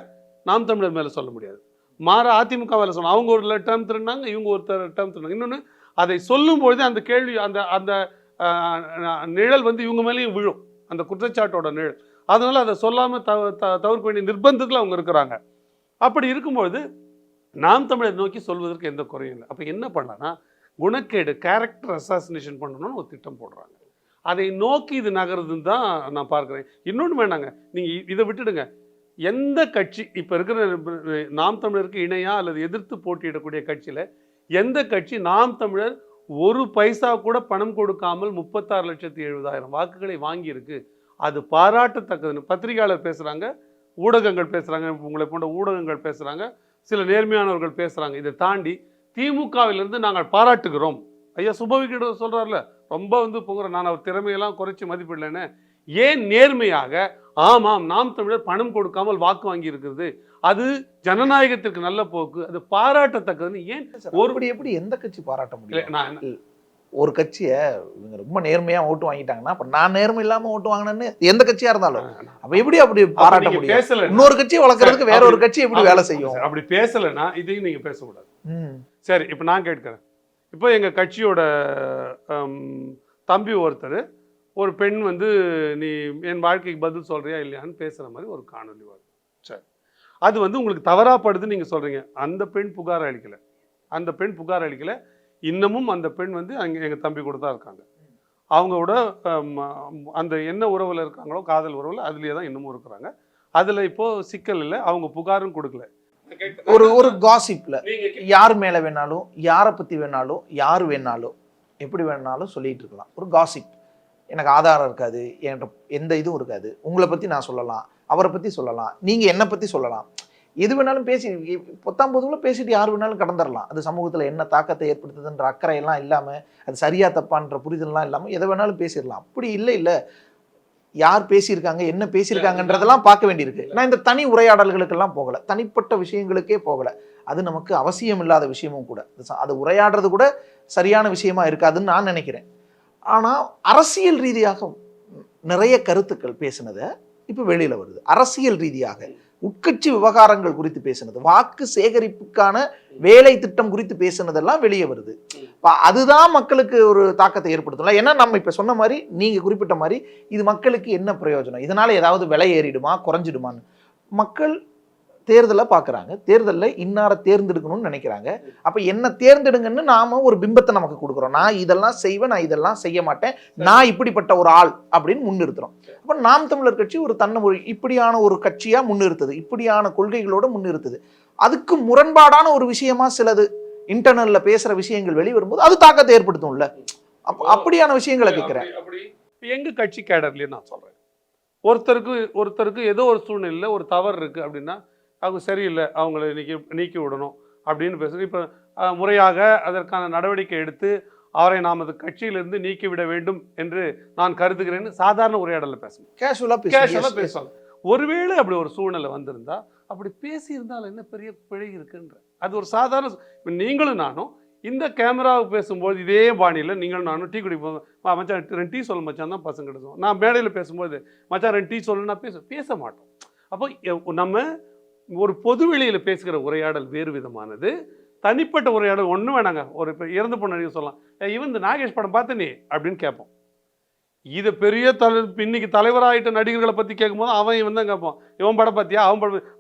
நாம் தமிழர் மேலே சொல்ல முடியாது. மாற அதிமுக வேலை சொன்னோம், அவங்க ஒரு டேர்ம் திருடினாங்க, இவங்க ஒரு டேர்ம் திருடினாங்க. இன்னொன்று, அதை சொல்லும்பொழுது அந்த கேள்வி அந்த அந்த நிழல் வந்து இவங்க மேலேயும் விழும், அந்த குற்றச்சாட்டோட நிழல். அதனால் அதை சொல்லாமல் தவிர்க்க வேண்டிய நிர்பந்தத்தில் அவங்க இருக்கிறாங்க. அப்படி இருக்கும்பொழுது நாம் தமிழர் நோக்கி சொல்வதற்கு எந்த குறையும் இல்லை. அப்போ என்ன பண்ணலான்னா, குணக்கேடு கேரக்டர் அசாசினேஷன் பண்ணணும்னு ஒரு திட்டம் போடுறாங்க. அதை நோக்கி இது நகருதுன்னு தான் நான் பார்க்குறேன். இன்னொன்று வேணாங்க, நீங்கள் இதை விட்டுடுங்க. எந்த கட்சி இப்போ இருக்கிற நாம் தமிழருக்கு இணையாக அல்லது எதிர்த்து போட்டியிடக்கூடிய கட்சியில் எந்த கட்சி நாம் தமிழர் ஒரு பைசா கூட பணம் கொடுக்காமல் 36,70,000 வாக்குகளை வாங்கியிருக்கு? அது பாராட்டத்தக்கதுன்னு பத்திரிகையாளர் பேசுகிறாங்க, ஊடகங்கள் பேசுகிறாங்க, உங்களை போன்ற ஊடகங்கள் பேசுகிறாங்க, சில நேர்மையானவர்கள் பேசுகிறாங்க. இதை தாண்டி திமுகவிலிருந்து நாங்கள் பாராட்டுகிறோம். ஐயா சுபவிக்கிட்ட சொல்கிறார்ல, ரொம்ப வந்து போகிற, நான் அவர் திறமையெல்லாம் குறைச்சி மதிப்பிடலைன்னு. ஏன் நேர்மையாக ஆமாம் நாம் தமிழர் பணம் கொடுக்காமல் வாக்கு வாங்கி இருக்கிறது, அது ஜனநாயகத்திற்கு நல்ல போக்கு, அது பாராட்டத்தக்கதுன்னு ஏன் ஒருபடி எப்படி எந்த கட்சி பாராட்ட முடியல? ஒரு கட்சியை இவங்க ரொம்ப நேர்மையா ஓட்டு வாங்கிட்டாங்கன்னா, அப்ப நான் நேர்மை இல்லாம ஓட்டு வாங்கினேன்னு எந்த கட்சியா இருந்தாலும் அப்ப எப்படி அப்படி பாராட்ட முடியும்? பேசல, இன்னொரு கட்சியை வளர்க்கறதுக்கு வேற ஒரு கட்சி எப்படி வேலை செய்யும்? அப்படி பேசலைன்னா இதையும் நீங்க பேசக்கூடாது. சரி, இப்ப நான் கேட்கிறேன், இப்போ எங்க கட்சியோட தம்பி ஒருத்தர், ஒரு பெண் வந்து நீ என் வாழ்க்கைக்கு பதில் சொல்றியா இல்லையான்னு பேசுற மாதிரி ஒரு காணொலி வரும். சரி, அது வந்து உங்களுக்கு தவறாப்படுதுன்னு நீங்க சொல்றீங்க. அந்த பெண் புகார் அளிக்கல, அந்த பெண் புகார் அளிக்கல. இன்னமும் அந்த பெண் வந்து அங்கே எங்கள் தம்பி கூட தான் இருக்காங்க. அவங்களோட அந்த என்ன உறவில் இருக்காங்களோ, காதல் உறவில், அதுலேயே தான் இன்னமும் இருக்கிறாங்க. அதில் இப்போது சிக்கல் இல்லை, அவங்க புகாரும் கொடுக்கல. ஒரு காசிப்ல யார் மேலே வேணாலும், யாரை பற்றி வேணாலும், யார் வேணாலும், எப்படி வேணாலும் சொல்லிட்டு இருக்கலாம். ஒரு காசிப், எனக்கு ஆதாரம் இருக்காது, என்கிட்ட எந்த இதுவும் இருக்காது, உங்களை பற்றி நான் சொல்லலாம், அவரை பற்றி சொல்லலாம், நீங்கள் என்னை பற்றி சொல்லலாம், எது வேணாலும் பேசி 19 பேசிட்டு யார் வேணாலும் கடந்துடலாம். அது சமூகத்தில் என்ன தாக்கத்தை ஏற்படுத்துதுன்ற அக்கறையெல்லாம் இல்லாமல், அது சரியா தப்பான்ற புரிதல்லாம் இல்லாமல் எதை வேணாலும் பேசிடலாம். அப்படி இல்லை, யார் பேசியிருக்காங்க, என்ன பேசியிருக்காங்கன்றதெல்லாம் பார்க்க வேண்டியிருக்கு. நான் இந்த தனி உரையாடல்களுக்கெல்லாம் போகலை, தனிப்பட்ட விஷயங்களுக்கே போகலை. அது நமக்கு அவசியம் இல்லாத விஷயமும் கூட. அது உரையாடுறது கூட சரியான விஷயமா இருக்காதுன்னு நான் நினைக்கிறேன். ஆனால் அரசியல் ரீதியாக நிறைய கருத்துக்கள் பேசினதை இப்போ வெளியில் வருது. அரசியல் ரீதியாக உட்கட்சி விவகாரங்கள் குறித்து பேசினது, வாக்கு சேகரிப்புக்கான வேலை திட்டம் குறித்து பேசினதெல்லாம் வெளியே வருது. அதுதான் மக்களுக்கு ஒரு தாக்கத்தை ஏற்படுத்தலாம். ஏன்னா நம்ம இப்ப சொன்ன மாதிரி, நீங்க குறிப்பிட்ட மாதிரி, இது மக்களுக்கு என்ன பிரயோஜனம், இதனால ஏதாவது விலை ஏறிடுமா குறைஞ்சிடுமான்னு மக்கள் தேர்தலை பார்க்குறாங்க. தேர்தலில் இன்னாரை தேர்ந்தெடுக்கணும்னு நினைக்கிறாங்க. அப்போ என்ன தேர்ந்தெடுங்கன்னு நாம ஒரு பிம்பத்தை நமக்கு கொடுக்குறோம். நான் இதெல்லாம் செய்வேன், நான் இதெல்லாம் செய்ய மாட்டேன், நான் இப்படிப்பட்ட ஒரு ஆள் அப்படின்னு முன்னிறுத்துறோம். அப்போ நாம் தமிழர் கட்சி ஒரு தன்னை இப்படியான ஒரு கட்சியா முன்னிறுத்துது, இப்படியான கொள்கைகளோட முன்னிறுத்துது. அதுக்கு முரண்பாடான ஒரு விஷயமா சிலது இன்டர்னல்ல பேசுற விஷயங்கள் வெளிவரும்போது அது தாக்கத்தை ஏற்படுத்தும்ல. அப்படியான விஷயங்களை கேட்கிறேன். எங்க கட்சி கேடர்லயே நான் சொல்றேன், ஒருத்தருக்கு ஏதோ ஒரு சூழ்நிலையில ஒரு தவறு இருக்கு அப்படின்னா, அவங்க சரியில்லை, அவங்கள நீக்கி விடணும் அப்படின்னு பேசுகிறேன். இப்போ முறையாக அதற்கான நடவடிக்கை எடுத்து அவரை நாம் அது கட்சியிலிருந்து நீக்கிவிட வேண்டும் என்று நான் கருதுகிறேன்னு சாதாரண உரையாடலில் பேசணும், கேஷுவலாக பேசுவாங்க. ஒருவேளை அப்படி ஒரு சூழ்நிலை வந்திருந்தா, அப்படி பேசியிருந்தால் என்ன பெரிய பிழை இருக்குன்ற, அது ஒரு சாதாரண. நீங்களும் நானும் இந்த கேமராவுக்கு பேசும்போது இதே பாணியில் நீங்களும் நானும் டீ குடிப்போம், மச்சான் 2 டீ சொல்ல மச்சான் தான் பசங்க கிட்ட. நான் மேடையில் பேசும்போது மச்சான் 2 டீ சொல்லணும்னா பேச மாட்டோம். அப்போ நம்ம ஒரு பொது வெளியில் பேசுகிற உரையாடல் வேறு விதமானது, தனிப்பட்ட உரையாடல் ஒன்றும் வேணாங்க. ஒரு இப்போ இறந்து போன நடிகை சொல்லலாம், இவன் இந்த நாகேஷ் படம் பார்த்து நீ அப்படின்னு கேட்போம். இது பெரிய இன்னைக்கு தலைவராகிட்ட நடிகர்களை பற்றி கேட்கும்போது அவன் இவன் தான் கேட்பான், இவன் படம் பார்த்தியா,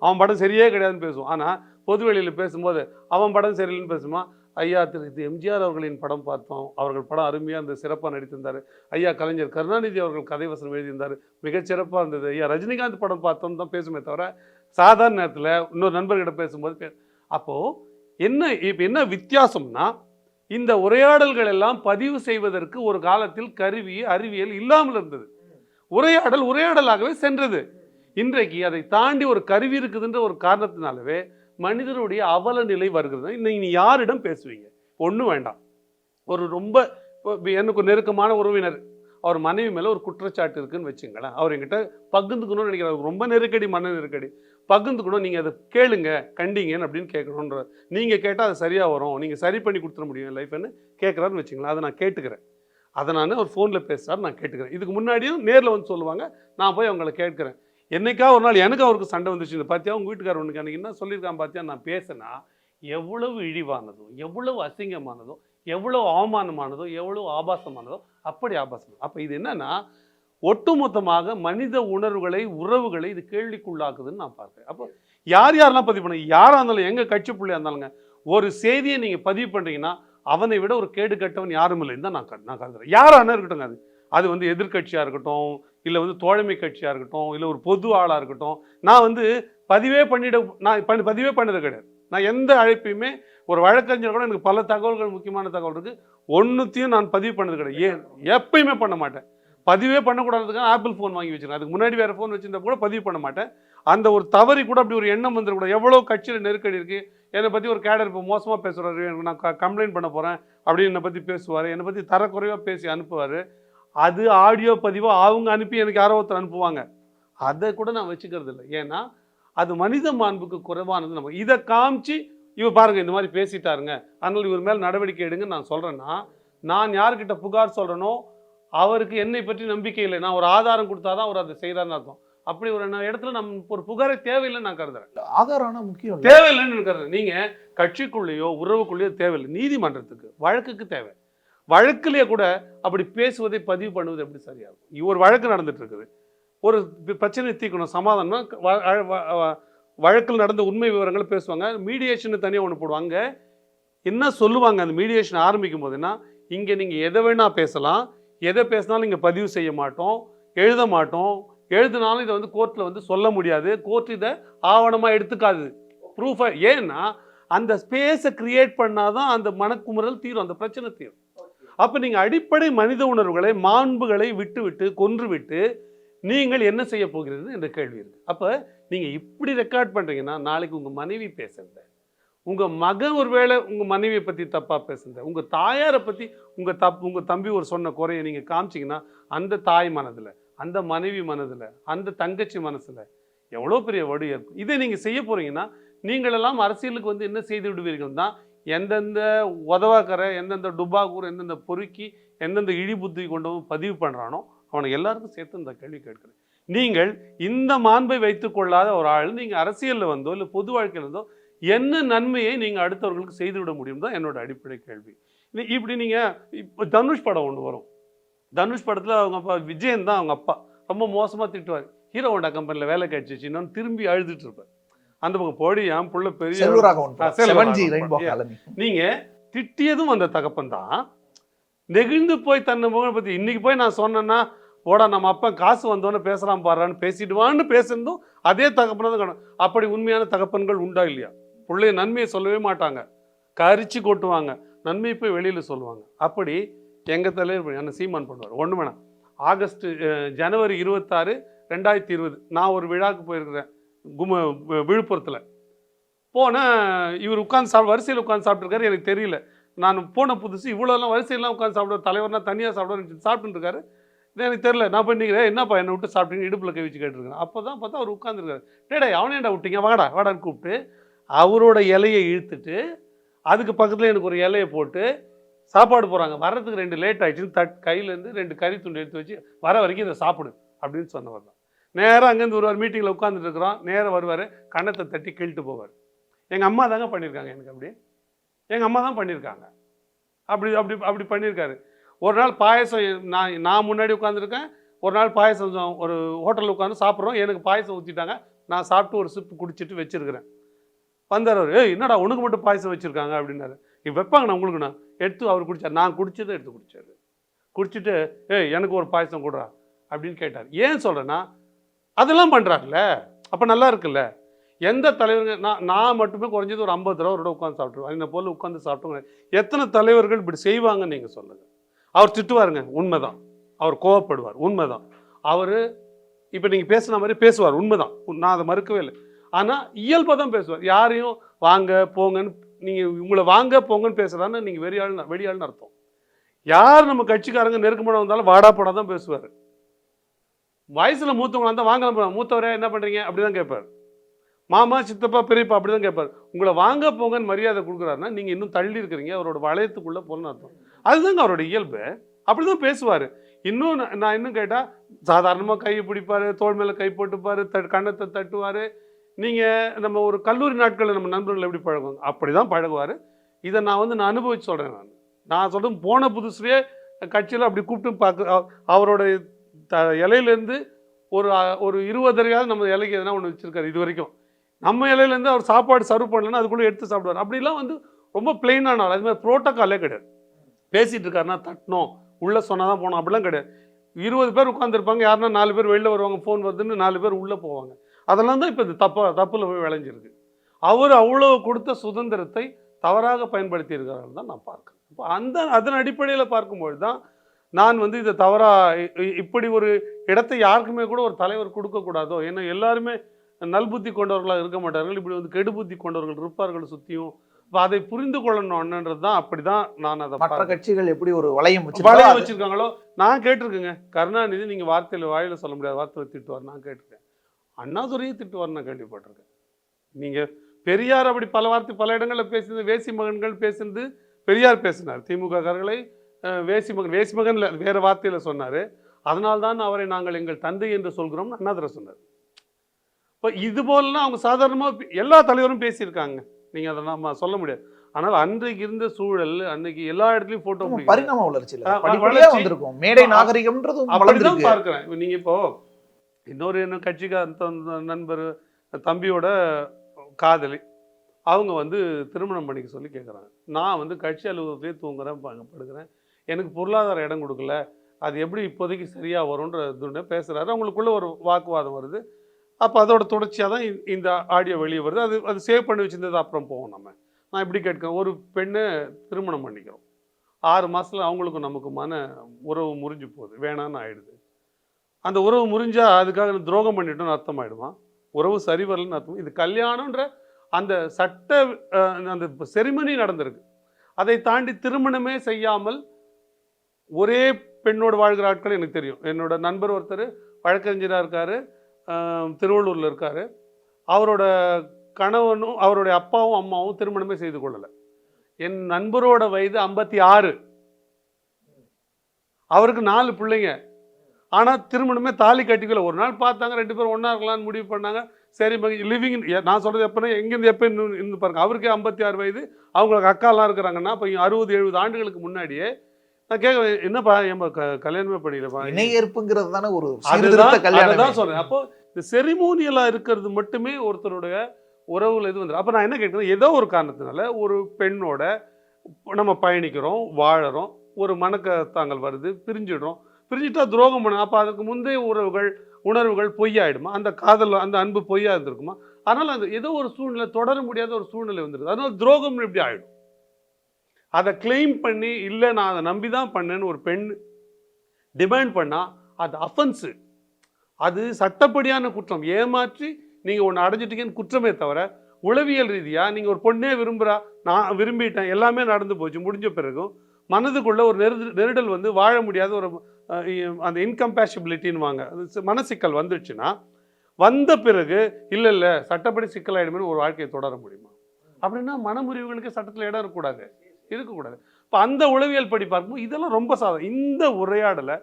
அவன் படம் சரியே கிடையாதுன்னு பேசுவான். ஆனால் பொது வெளியில் பேசும்போது அவன் படம் சரியில்லைன்னு பேசுமா. ஐயா திரு எம்ஜிஆர் அவர்களின் படம் பார்த்தோம், அவர்கள் படம் அருமையாக இருந்தது, சிறப்பாக நடித்திருந்தார். ஐயா கலைஞர் கருணாநிதி அவர்கள் கதை வசனம் எழுதியிருந்தார், மிகச்சிறப்பாக இருந்தது. ஐயா ரஜினிகாந்த் படம் பார்த்தோன்னு தான் பேசுமே தவிர, சாதாரண நேரத்தில் இன்னொரு நண்பர்கிட்ட பேசும்போது அப்போது என்ன வித்தியாசம்னா, இந்த உரையாடல்கள் எல்லாம் பதிவு செய்வதற்கு ஒரு காலத்தில் கருவி அறிவியல் இல்லாமல் இருந்தது. உரையாடலாகவே சென்றது. இன்றைக்கு அதை தாண்டி ஒரு கருவி இருக்குதுன்ற ஒரு காரணத்தினாலவே மனிதனுடைய அவல நிலை வருகிறது. இன்னைக்கு நீ யாரிடம் பேசுவீங்க? ஒன்றும் வேண்டாம், ஒரு ரொம்ப எனக்கு ஒரு நெருக்கமான உறவினர், அவர் மனைவி மேலே ஒரு குற்றச்சாட்டு இருக்குன்னு வச்சுங்களேன். அவர் என்கிட்ட பகிர்ந்துக்கணும்னு நினைக்கிறார். ரொம்ப நெருக்கடி, மன நெருக்கடி. பகிர்ந்துக்கணும், நீங்கள் அதை கேளுங்க, கண்டிங்கன்னு அப்படின்னு கேட்கணுன்ற. நீங்கள் கேட்டால் அது சரியாக வரும், நீங்கள் சரி பண்ணி கொடுத்துட முடியும் லைஃப்னு கேட்குறாருன்னு வச்சுங்களேன். அதை நான் கேட்டுக்கிறேன். அதை நான் ஒரு ஃபோனில் பேசுகிறாரு, நான் கேட்டுக்கிறேன். இதுக்கு முன்னாடியும் நேரில் வந்து சொல்லுவாங்க, நான் போய் அவங்கள கேட்குறேன். என்னைக்கா ஒரு நாள் எனக்கு அவருக்கு சண்டை வந்துச்சு. இந்த பார்த்தியா உங்கள் வீட்டுக்காரர் ஒன்றுக்கு அன்றைக்கி என்ன சொல்லியிருக்கான் பார்த்தியா, நான் பேசினா எவ்வளவு இழிவானதோ, எவ்வளவு அசிங்கமானதோ, எவ்வளோ அவமானமானதோ, எவ்வளோ ஆபாசமானதோ, அப்படி ஆபாசம். அப்போ இது என்னன்னா ஒட்டுமொத்தமாக மனித உணர்வுகளை, உறவுகளை இது கேள்விக்குள்ளாக்குதுன்னு நான் பார்க்குறேன். அப்போ யார் யாரெல்லாம் பதிவு பண்ண, யாராக இருந்தாலும், எங்கள் கட்சி பிள்ளையாக இருந்தாலுங்க, ஒரு செய்தியை நீங்கள் பதிவு பண்ணுறீங்கன்னா அவனை விட ஒரு கேடு கட்டவன் யாரும் இல்லைன்னு தான் நான் கருதுறேன். யாராக இருக்கட்டும், அது வந்து எதிர்கட்சியாக இருக்கட்டும், இல்லை வந்து தோழமை கட்சியாக இருக்கட்டும், இல்லை ஒரு பொது ஆளாக இருக்கட்டும். நான் வந்து பதிவே பண்ணது கிடையாது. நான் எந்த அழைப்பையுமே, ஒரு வழக்கறிஞர் கூட எனக்கு பல தகவல்கள், முக்கியமான தகவல் இருக்குது, ஒன்றுத்தையும் நான் பதிவு பண்ணது கிடையாது. எப்பயுமே பண்ண மாட்டேன். பதிவே பண்ணக்கூடாதுக்காக ஆப்பிள் ஃபோன் வாங்கி வச்சுருக்கேன். அதுக்கு முன்னாடி வேறு ஃபோன் வச்சுருந்தா கூட பதிவு பண்ண மாட்டேன். அந்த ஒரு தவறி கூட அப்படி ஒரு எண்ணம் வந்துடக்கூடாது. எவ்வளோ கட்சியில் நெருக்கடி இருக்குது, என்னை பற்றி ஒரு கேடர் இப்போ மோசமாக பேசுகிறாரு, எனக்கு நான் கம்ப்ளைண்ட் பண்ண போகிறேன் அப்படின்னு என்னை பற்றி பேசுவார், என்னை பற்றி தரக்குறைவாக பேசி அனுப்புவார். அது ஆடியோ பதிவோ அவங்க அனுப்பி எனக்கு யாரோ ஒருத்தர் அனுப்புவாங்க. அதை கூட நான் வச்சுக்கிறது இல்லை. ஏன்னா அது மனித மாண்புக்கு குறைவானது. நம்ம இதை காமிச்சு இவர் பாருங்கள் இந்த மாதிரி பேசிட்டாருங்க, அதனால் இவர் மேல் நடவடிக்கை எடுங்கன்னு நான் சொல்கிறேன்னா, நான் யார்கிட்ட புகார் சொல்கிறேனோ அவருக்கு என்னை பற்றி நம்பிக்கை இல்லை. நான் ஒரு ஆதாரம் கொடுத்தாதான் அவர் அதை செய்கிறாருன்னு அர்த்தம். அப்படி ஒரு இடத்துல நம்ம ஒரு புகாரை தேவையில்லைன்னு நான் கருதுறேன். ஆதாரம் முக்கியம், தேவையில்லைன்னு கருதுறேன். நீங்கள் கட்சிக்குள்ளேயோ உறவுக்குள்ளேயோ தேவையில்லை, நீதிமன்றத்துக்கு வழக்குக்கு தேவை. வழக்குலேயே கூட அப்படி பேசுவதை பதிவு பண்ணுவது எப்படி சரியாகும்? ஒரு வழக்கு நடந்துட்டு இருக்குது, ஒரு பிரச்சனை தீர்க்கணும், சமாதானம், வழக்கில் நடந்த உண்மை விவரங்களை பேசுவாங்க. மீடியேஷன் தனியாக ஒன்று போடுவாங்க. என்ன சொல்லுவாங்க அந்த மீடியேஷன் ஆரம்பிக்கும் போதுன்னா, இங்கே நீங்கள் எதை வேணால் பேசலாம், எதை பேசினாலும் இங்கே பதிவு செய்ய மாட்டோம், எழுத மாட்டோம், எழுதினாலும் இதை வந்து கோர்ட்டில் வந்து சொல்ல முடியாது, கோர்ட் இதை ஆவணமாக எடுத்துக்காது, ப்ரூஃபை. ஏன்னா அந்த ஸ்பேஸை கிரியேட் பண்ணாதான் அந்த மனக்குமுறல் தீரும், அந்த பிரச்சனை தீரும். அப்போ நீங்கள் அடிப்படை மனித உணர்வுகளை, மாண்புகளை விட்டு கொன்றுவிட்டு நீங்கள் என்ன செய்ய போகிறது என்ற கேள்வி இருக்குது. அப்போ நீங்கள் இப்படி ரெக்கார்ட் பண்ணுறீங்கன்னா நாளைக்கு உங்கள் மனைவி பேசுகிறத, உங்கள் மகன் ஒருவேளை உங்கள் மனைவியை பற்றி தப்பாக பேசுகிறத, உங்கள் தாயாரை பற்றி உங்கள் தம்பி ஒரு சொன்ன குறையை நீங்கள் காமிச்சிங்கன்னா அந்த தாய் மனதில், அந்த மனைவி மனதில், அந்த தங்கச்சி மனசில் எவ்வளோ பெரிய வடு ஏற்படும். இதை நீங்கள் செய்ய போகிறீங்கன்னா நீங்களெல்லாம் அரசியலுக்கு வந்து என்ன செய்து விடுவீர்கள் தான், எந்தெந்த உதவாக்கரை, எந்தெந்த டுபாக்கூர், எந்தெந்த பொறுக்கி, எந்தெந்த இழி புத்தி கொண்டு பதிவு பண்ணுறானோ அவனுக்கு எல்லாருக்கும் சேர்த்து இந்த கேள்வி கேட்குறேன். நீங்கள் இந்த மாண்பை வைத்துக் கொள்ளாத ஒரு ஆள் நீங்கள் அரசியலில் வந்தோ இல்லை பொது வாழ்க்கையில் இருந்தோ என்ன நன்மையை நீங்கள் அடுத்தவர்களுக்கு செய்துவிட முடியும் தான் என்னோட அடிப்படை கேள்வி. இப்படி நீங்கள் இப்போ தனுஷ் படம் ஒன்று வரும். தனுஷ் படத்தில் அவங்க அப்பா விஜயன் தான் அவங்க அப்பா ரொம்ப மோசமாக திட்டுவார். ஹீரோ ஹோண்டா கம்பெனியில் வேலை கிடைச்சிச்சு, இன்னொன்று திரும்பி அழுதுட்டு இருப்பார். அந்த பக்கம் போடி என் புள்ள பெரிய நீங்கள் திட்டியதும் அந்த தகப்பன் தான் நெகிழ்ந்து போய் தன்னை முகனை பற்றி இன்னைக்கு போய் நான் சொன்னேன்னா, ஓடா நம்ம அப்பா காசு வந்தோன்னு பேசுகிறான் பாடுறான்னு பேசிடுவான்னு பேசுறதும் அதே தகப்பனை தான் காணும். அப்படி உண்மையான தகப்பன்கள் உண்டா இல்லையா? பிள்ளைய நன்மையை சொல்லவே மாட்டாங்க, கரிச்சு கொட்டுவாங்க, நன்மையை போய் வெளியில் சொல்லுவாங்க. அப்படி எங்கள் தலைவர் என்ன சீமான் பண்ணுவார். ஒன்று வேணாம், ஜனவரி 26, 2020 நான் ஒரு விழாவுக்கு போயிருக்கிறேன் விழுப்புரத்தில். போனால் இவர் உட்காந்து வரிசையில் உட்காந்து சாப்பிட்ருக்காரு. எனக்கு தெரியல, நான் போன புதுசு இவ்வளோலாம் வரிசையெல்லாம் உட்காந்து சாப்பிடுவார், தலைவர்னா தனியாக சாப்பிடுவார், சாப்பிட்டுன்னு இருக்காரு. எனக்கு தெரியல, நான் போய் நிற்கிறேன், என்னப்பா என்னை விட்டு சாப்பிட்டீங்க, இடுப்பில் கை வச்சு கேட்டுருக்கேன். அப்போ தான் பார்த்தா அவர் உட்காந்துருக்காரு. டேடா அவனேடா விட்டீங்க, வாடான்னு கூப்பிட்டு அவரோட இலையை இழுத்துட்டு அதுக்கு பக்கத்தில் எனக்கு ஒரு இலையை போட்டு சாப்பாடு போகிறாங்க. வர்றதுக்கு 2 லேட் ஆகிடுச்சுன்னு கையிலேருந்து 2 கறி துண்டு எடுத்து வச்சு வர வரைக்கும் இதை சாப்பிடு அப்படின்னு சொன்னவர் தான். நேராக அங்கேருந்து வருவார், மீட்டிங்கில் உட்காந்துட்டு இருக்கிறோம், நேராக வருவார், கண்ணத்தை தட்டி கிழிட்டு போவார். எங்கள் அம்மா தாங்க பண்ணியிருக்காங்க எனக்கு, அப்படி எங்கள் அம்மா தான் பண்ணியிருக்காங்க. அப்படி பண்ணியிருக்காரு. ஒரு நாள் பாயசம் நான் முன்னாடி உட்காந்துருக்கேன், ஒரு நாள் பாயசம் ஒரு ஹோட்டலில் உட்காந்து சாப்பிட்றோம், எனக்கு பாயசம் ஊற்றிட்டாங்க, நான் சாப்பிட்டு ஒரு சிப்பு குடிச்சிட்டு வச்சுருக்கிறேன். வந்தார் அவர், என்னடா உனக்கு மட்டும் பாயசம் வச்சுருக்காங்க அப்படின்னாரு. இப்போ வைப்பாங்கண்ணா உங்களுக்குண்ணா எடுத்து அவர் குடித்தார். நான் குடிச்சதை எடுத்து குடித்தார். குடிச்சிட்டு எனக்கு ஒரு பாயசம் கொடுறா அப்படின்னு கேட்டார். ஏன் சொல்கிறேன்னா அதெல்லாம் பண்ணுறாருல்ல, அப்போ நல்லா இருக்குல்ல. எந்த தலைவருங்க நான் மட்டுமே குறைஞ்சது ஒரு 50 தடவை அவரோட உட்காந்து சாப்பிட்ருவேன். இந்த போல் உட்காந்து சாப்பிட்டுங்க. எத்தனை தலைவர்கள் இப்படி செய்வாங்கன்னு நீங்கள் சொல்லுங்கள். அவர் திட்டுவாருங்க, உண்மைதான். அவர் கோவப்படுவார், உண்மைதான். அவர் இப்போ நீங்கள் பேசுன மாதிரி பேசுவார், உண்மைதான், நான் அதை மறுக்கவே இல்லை. ஆனால் இயல்பாக தான் பேசுவார். யாரையும் வாங்க போங்கன்னு, நீங்கள் உங்களை வாங்க போங்கன்னு பேசுகிறான்னு நீங்கள் வெளியாள்னு அர்த்தம். யார் நம்ம கட்சிக்காரங்க நெருக்கமான வந்தாலும் வாடா போடா தான் பேசுவார். வயசுல மூத்தவங்களா இருந்தால் வாங்க மூத்தவரே என்ன பண்றீங்க அப்படிதான் கேட்பார். மாமா சித்தப்பா பெரியப்பா அப்படிதான் கேட்பார். உங்களை வாங்க போங்கன்னு மரியாதை கொடுக்குறாருன்னா நீங்க இன்னும் தள்ளி இருக்கிறீங்க, அவரோட வளையத்துக்குள்ள போகணும்னு அர்த்தம். அதுதாங்க அவரோட இயல்பு. அப்படிதான் பேசுவார். இன்னும் நான் இன்னும் கேட்டால் சாதாரணமாக கையை பிடிப்பார், தோள் மேலே கை போட்டுப்பார், கன்னத்தை தட்டுவார். நீங்கள் நம்ம ஒரு கல்லூரி நாட்களில் நம்ம நண்பர்கள் எப்படி பழகுவாங்க அப்படி தான் பழகுவார். இதை நான் அனுபவிச்சு சொல்கிறேன். நான் சொல்கிறேன், போன புதுசுலேயே கட்சியில் அப்படி கூப்பிட்டு பார்க்க அவரோட இலையிலேருந்து ஒரு 20 அறையாவது நம்ம இலைக்கு எதனா ஒன்று வச்சுருக்காரு இது வரைக்கும். நம்ம இலையிலேருந்து அவர் சாப்பாடு சர்வ் பண்ணலன்னா அதுக்குள்ளே எடுத்து சாப்பிடுவார். அப்படிலாம் ரொம்ப பிளெயினான ஆள். அது மாதிரி ப்ரோட்டோக்காலே கிடையாது. பேசிகிட்டு இருக்காருன்னா தட்டணும், உள்ளே சொன்னால் தான் போகணும் அப்படிலாம் கிடையாது. 20 பேர் உட்காந்துருப்பாங்க, யாருன்னா 4 பேர் வெளில வருவாங்க, ஃபோன் வருதுன்னு 4 பேர் உள்ளே போவாங்க. அதெல்லாம் தான் இப்போ இந்த தப்பில் போய் விளைஞ்சிருக்கு. அவர் அவ்வளோ கொடுத்த சுதந்திரத்தை தவறாக பயன்படுத்தி இருக்கிறார்கள் தான் நான் பார்க்குறேன். இப்போ அதன் அடிப்படையில் பார்க்கும்பொழுது தான் நான் இதை இப்படி ஒரு இடத்தை யாருக்குமே கூட ஒரு தலைவர் கொடுக்கக்கூடாதோ. ஏன்னா எல்லாருமே நல்புத்தி கொண்டவர்களாக இருக்க மாட்டார்கள். இப்படி கெடுபுத்தி கொண்டவர்கள் இருப்பார்கள் சுற்றியும். இப்போ அதை புரிந்து கொள்ளணும்ன்றது தான். அப்படிதான் நான் அதை மற்ற கட்சிகள் எப்படி ஒரு வளையம் வச்சிருக்காங்களோ நான் கேட்டிருக்கேங்க. கருணாநிதி நீங்கள் வாயில சொல்ல முடியாது, வார்த்தையில் திட்டுவார் நான் கேட்டிருக்கேன். அண்ணாதுரையை திட்டுவார் நான் கேள்விப்பட்டிருக்கேன். நீங்கள் பெரியார் அப்படி பல இடங்களில் பேசினது, வேசி மகன்கள் பேசினது பெரியார் பேசினார். திமுக காரர்களை வேசி மகன் வேற வார்த்தையில் சொன்னார். அதனால்தான் அவரை நாங்கள் எங்கள் தந்தை என்று சொல்கிறோம்னு அண்ணாதுரை சொன்னார். இப்போ இது போலலாம் அவங்க சாதாரணமாக எல்லா தலைவரும் பேசியிருக்காங்க. நீங்கள் அதை நம்ம சொல்ல முடியாது. ஆனால் அன்றைக்கு இருந்த சூழல், அன்னைக்கு எல்லா இடத்துலையும் போட்டோ பரிணாம வளர்ச்சி மேடை நாகரிகம்ன்றது அப்படிதான் பார்க்கிறேன். நீங்கள் இப்போ இன்னொரு கட்சிக்கு நண்பர் தம்பியோட காதலி அவங்க திருமணம் பண்ணிக்க சொல்லி கேட்குறாங்க. நான் கட்சி அலுவலகத்திலே தூங்குறேன், படுக்கிறேன், எனக்கு பொருளாதார இடம் கொடுக்கல, அது எப்படி இப்போதைக்கு சரியாக வரும்ன்ற பேசுகிறாரு. அவங்களுக்குள்ள ஒரு வாக்குவாதம் வருது. அப்போ அதோட தொடர்ச்சியாக தான் இந்த ஆடியோ வெளியே வருது. அது சேவ் பண்ணி வச்சுருந்தது அப்புறம் போவோம். நான் இப்படி கேட்கிறேன், ஒரு பெண்ணை திருமணம் பண்ணிக்கிறோம், 6 மாதத்தில் அவங்களுக்கும் நமக்குமான உறவு முறிஞ்சு போகுது, வேணான்னு ஆயிடுது. அந்த உறவு முறிஞ்சா அதுக்காக துரோகம் பண்ணிட்டோன்னு அர்த்தம் ஆயிடுமா? உறவு சரி வரலன்னு அர்த்தம். இது கல்யாணம்ன்ற அந்த சட்ட அந்த செரிமனி நடந்திருக்கு. அதை தாண்டி திருமணமே செய்யாமல் ஒரே பெண்ணோடு வாழ்கிற ஆட்கள் எனக்கு தெரியும். என்னோட நண்பர் ஒருத்தர் வழக்கறிஞராக இருக்கார், திருவள்ளூரில் இருக்கார். அவரோட கணவனும் அவருடைய அப்பாவும் அம்மாவும் திருமணமே செய்து கொள்ளலை. என் நண்பரோட வயது 56, அவருக்கு 4 பிள்ளைங்க. ஆனால் திருமணமே தாலி கட்டிக்கல. ஒரு நாள் பார்த்தாங்க, 2 பேரும் ஒன்றா இருக்கலாம்னு முடிவு பண்ணாங்க. சரி லிவிங், நான் சொல்கிறது எப்போனா எங்கேருந்து எப்போ இருந்து பாருங்க. அவருக்கே 56 வயது, அவங்களுக்கு அக்காலாம் இருக்கிறாங்கன்னா இப்போ 60-70 ஆண்டுகளுக்கு முன்னாடியே. நான் கேட்குறேன், என்னப்பா ஏன்பா கல்யாணமே பண்ணிடப்பா? இணையேற்புங்கிறது தானே ஒரு கல்யாணம் சொல்கிறேன். அப்போ இந்த செரிமோனியலாக இருக்கிறது மட்டுமே ஒருத்தருடைய உறவுல இது வந்துடும். அப்போ நான் என்ன கேட்குறேன், ஏதோ ஒரு காரணத்தினால ஒரு பெண்ணோட நம்ம பயணிக்கிறோம், வாழறோம், ஒரு மனக்கத்தாங்கல் வருது, பிரிஞ்சிட்டா துரோகம் பண்ண. அப்போ அதுக்கு முந்தைய உணர்வுகள் பொய்யாயிடுமா? அந்த காதல், அந்த அன்பு பொய்யா இருந்திருக்குமா? அதனால் அந்த ஏதோ ஒரு சூழ்நிலை, தொடர முடியாத ஒரு சூழ்நிலை வந்துடுது. அதனால் துரோகம் எப்படி ஆகிடும்? அதை கிளைம் பண்ணி, இல்லை நான் அதை நம்பி தான் பண்ணேன்னு ஒரு பெண் டிமாண்ட் பண்ணால் அது அஃபென்ஸு, அது சட்டப்படியான குற்றம். ஏமாற்றி நீங்கள் ஒன்று அடைஞ்சிட்டீங்கன்னு குற்றமே தவிர, உளவியல் ரீதியாக நீங்கள் ஒரு பொண்ணே நான் விரும்பிட்டேன், எல்லாமே நடந்து போச்சு, முடிஞ்ச பிறகும் மனதுக்குள்ள ஒரு நெருடல் வாழ முடியாத ஒரு அந்த இன்கம்பேஷபிலிட்டின்னு வாங்க, மனசிக்கல் வந்துடுச்சுன்னா, வந்த பிறகு இல்லை சட்டப்படி சிக்கலாயிடுமே ஒரு வாழ்க்கையை தொடர முடியுமா? அப்படின்னா மனமுறிவுகளுக்கு சட்டத்தில் இடம் இருக்கக்கூடாது. இப்போ அந்த உளவியல் படி பார்க்கும்போது இதெல்லாம் ரொம்ப சாதம். இந்த உரையாடலை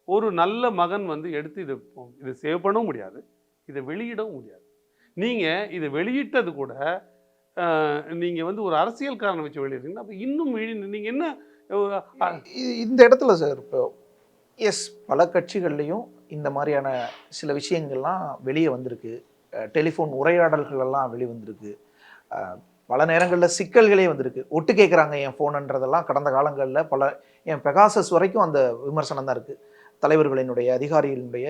ஒரு நல்ல மகன் எடுத்து இதை சேவ் பண்ணவும் முடியாது, இதை வெளியிடவும் முடியாது. நீங்கள் இதை வெளியிட்டது கூட நீங்கள் ஒரு அரசியல் காரணம் வச்சு வெளியிடுறீங்கன்னா, அப்போ இன்னும் நீங்கள் என்ன இந்த இடத்துல சார், இப்போ பல கட்சிகள்லையும் இந்த மாதிரியான சில விஷயங்கள்லாம் வெளியே வந்திருக்கு. டெலிஃபோன் உரையாடல்கள் எல்லாம் வெளிவந்திருக்கு. பல நேரங்களில் சிக்கல்களே வந்திருக்கு. ஒட்டு கேட்குறாங்க என் ஃபோனுன்றதெல்லாம் கடந்த காலங்களில் என் பெகாசஸ் வரைக்கும் அந்த விமர்சனம் தான் இருக்குது. தலைவர்களினுடைய, அதிகாரிகளினுடைய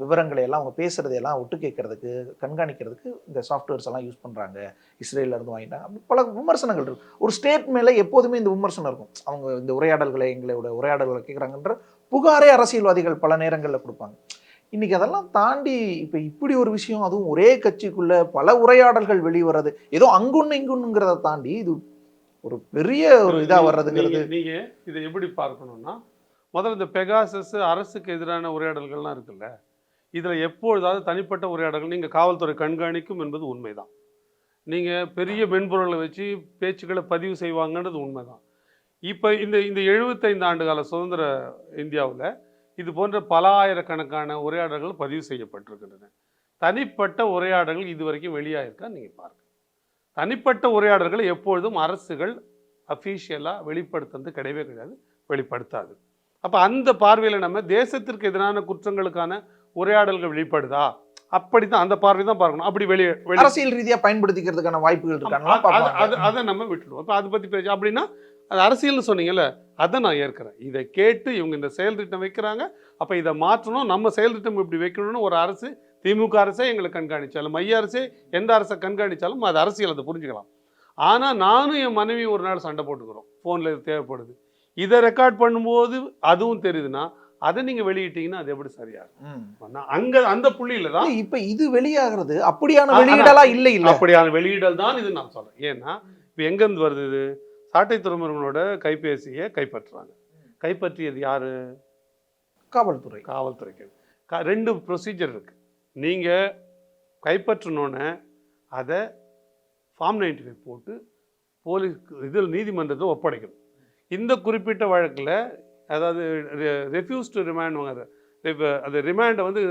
விவரங்களை எல்லாம் அவங்க பேசுகிறதையெல்லாம் ஒட்டு கேட்கறதுக்கு, கண்காணிக்கிறதுக்கு இந்த சாஃப்ட்வேர்ஸ் எல்லாம் யூஸ் பண்ணுறாங்க, இஸ்ரேலிருந்து வாங்கிட்டாங்க, அப்படி பல விமர்சனங்கள் இருக்குது. ஒரு ஸ்டேட் மேலே எப்போதுமே இந்த விமர்சனம் இருக்கும். அவங்க இந்த உரையாடல்களை, எங்களோட உரையாடல்களை கேட்குறாங்கன்ற புகாரே அரசியல்வாதிகள் பல நேரங்களில் கொடுப்பாங்க. இன்றைக்கி அதெல்லாம் தாண்டி இப்போ இப்படி ஒரு விஷயம், அதுவும் ஒரே கட்சிக்குள்ளே பல உரையாடல்கள் வெளிவரது, ஏதோ அங்குன்னு இங்குன்னுங்கிறத தாண்டி இது ஒரு பெரிய ஒரு இதா வர்றதுங்கிறது. நீங்க இதை எப்படி பார்க்கணும்னா, முதல்ல இந்த பெகாசஸ் அரசுக்கு எதிரான உரையாடல்கள்லாம் இருக்குல்ல, இதுல எப்பொழுதாவது தனிப்பட்ட உரையாடல்கள் நீங்க காவல்துறை கண்காணிக்கும் என்பது உண்மைதான். நீங்க பெரிய மென்பொருளை வச்சு பேச்சுக்களை பதிவு செய்வாங்கன்றது உண்மைதான். இப்போ இந்த இந்த 75 ஆண்டு கால சுதந்திர இந்தியாவில் இது போன்ற பல ஆயிரக்கணக்கான உரையாடல்கள் பதிவு செய்யப்பட்டிருக்கின்றன. தனிப்பட்ட உரையாடல்கள் இது வரைக்கும் வெளியாயிருக்கா நீங்கள் பாருங்கள். தனிப்பட்ட உரையாடல்களை எப்பொழுதும் அரசுகள் அஃபீஷியலாக வெளிப்படுத்துறது கிடையவே கிடையாது, வெளிப்படுத்தாது. அப்போ அந்த பார்வையில் நம்ம தேசத்திற்கு எதிரான குற்றங்களுக்கான உரையாடல்கள் வெளிப்படுதா, அப்படித்தான் அந்த பார்வை தான் பார்க்கணும். அப்படி அரசியல் ரீதியாக பயன்படுத்திக்கிறதுக்கான வாய்ப்புகள் இருக்காங்க, அதை நம்ம விட்டுடுவோம். அப்போ அதை பற்றி பேச அப்படின்னா அது அரசியல்னு சொன்னீங்கல்ல, அதை நான் ஏற்கிறேன். இதை கேட்டு இவங்க இந்த செயல் திட்டம் வைக்கிறாங்க, அப்போ இதை மாற்றணும், நம்ம செயல் திட்டம் இப்படி வைக்கணும்னு ஒரு அரசு, திமுக அரசே எங்களை கண்காணித்தாலும், மைய அரசே எந்த அரசை கண்காணித்தாலும் அது அரசியல், அதை புரிஞ்சுக்கலாம். ஆனால் நானும் என் மனைவி ஒரு நாள் சண்டை போட்டுக்கிறோம், ஃபோனில் இது தேவைப்படுது, இதை ரெக்கார்ட் பண்ணும்போது அதுவும் தெரியுதுன்னா அதை நீங்கள் வெளியிட்டீங்கன்னா அது எப்படி சரியாகும்? அங்கே அந்த புள்ளியில் தான் இப்போ இது வெளியாகிறது. அப்படியான வெளியிடலாம் இல்லை, அப்படியான வெளியிடல் தான் இது நான் சொல்கிறேன். ஏன்னா இப்போ எங்கேருந்து வருது இது? சாட்டை துறைமுருகனோட கைபேசியை கைப்பற்றுறாங்க. கைப்பற்றியது யாரு? காவல்துறை. காவல்துறைக்கு 2 ப்ரொசீஜர் இருக்குது. நீங்கள் கைப்பற்றணுன்னு அதை ஃபார்ம் 95 போட்டு போலீஸ் இதில் நீதிமன்றத்தில் ஒப்படைக்கணும். இந்த குறிப்பிட்ட வழக்கில் அதாவது ரெஃப்யூஸ் டு ரிமாண்ட், அது ரிமாண்டை வந்து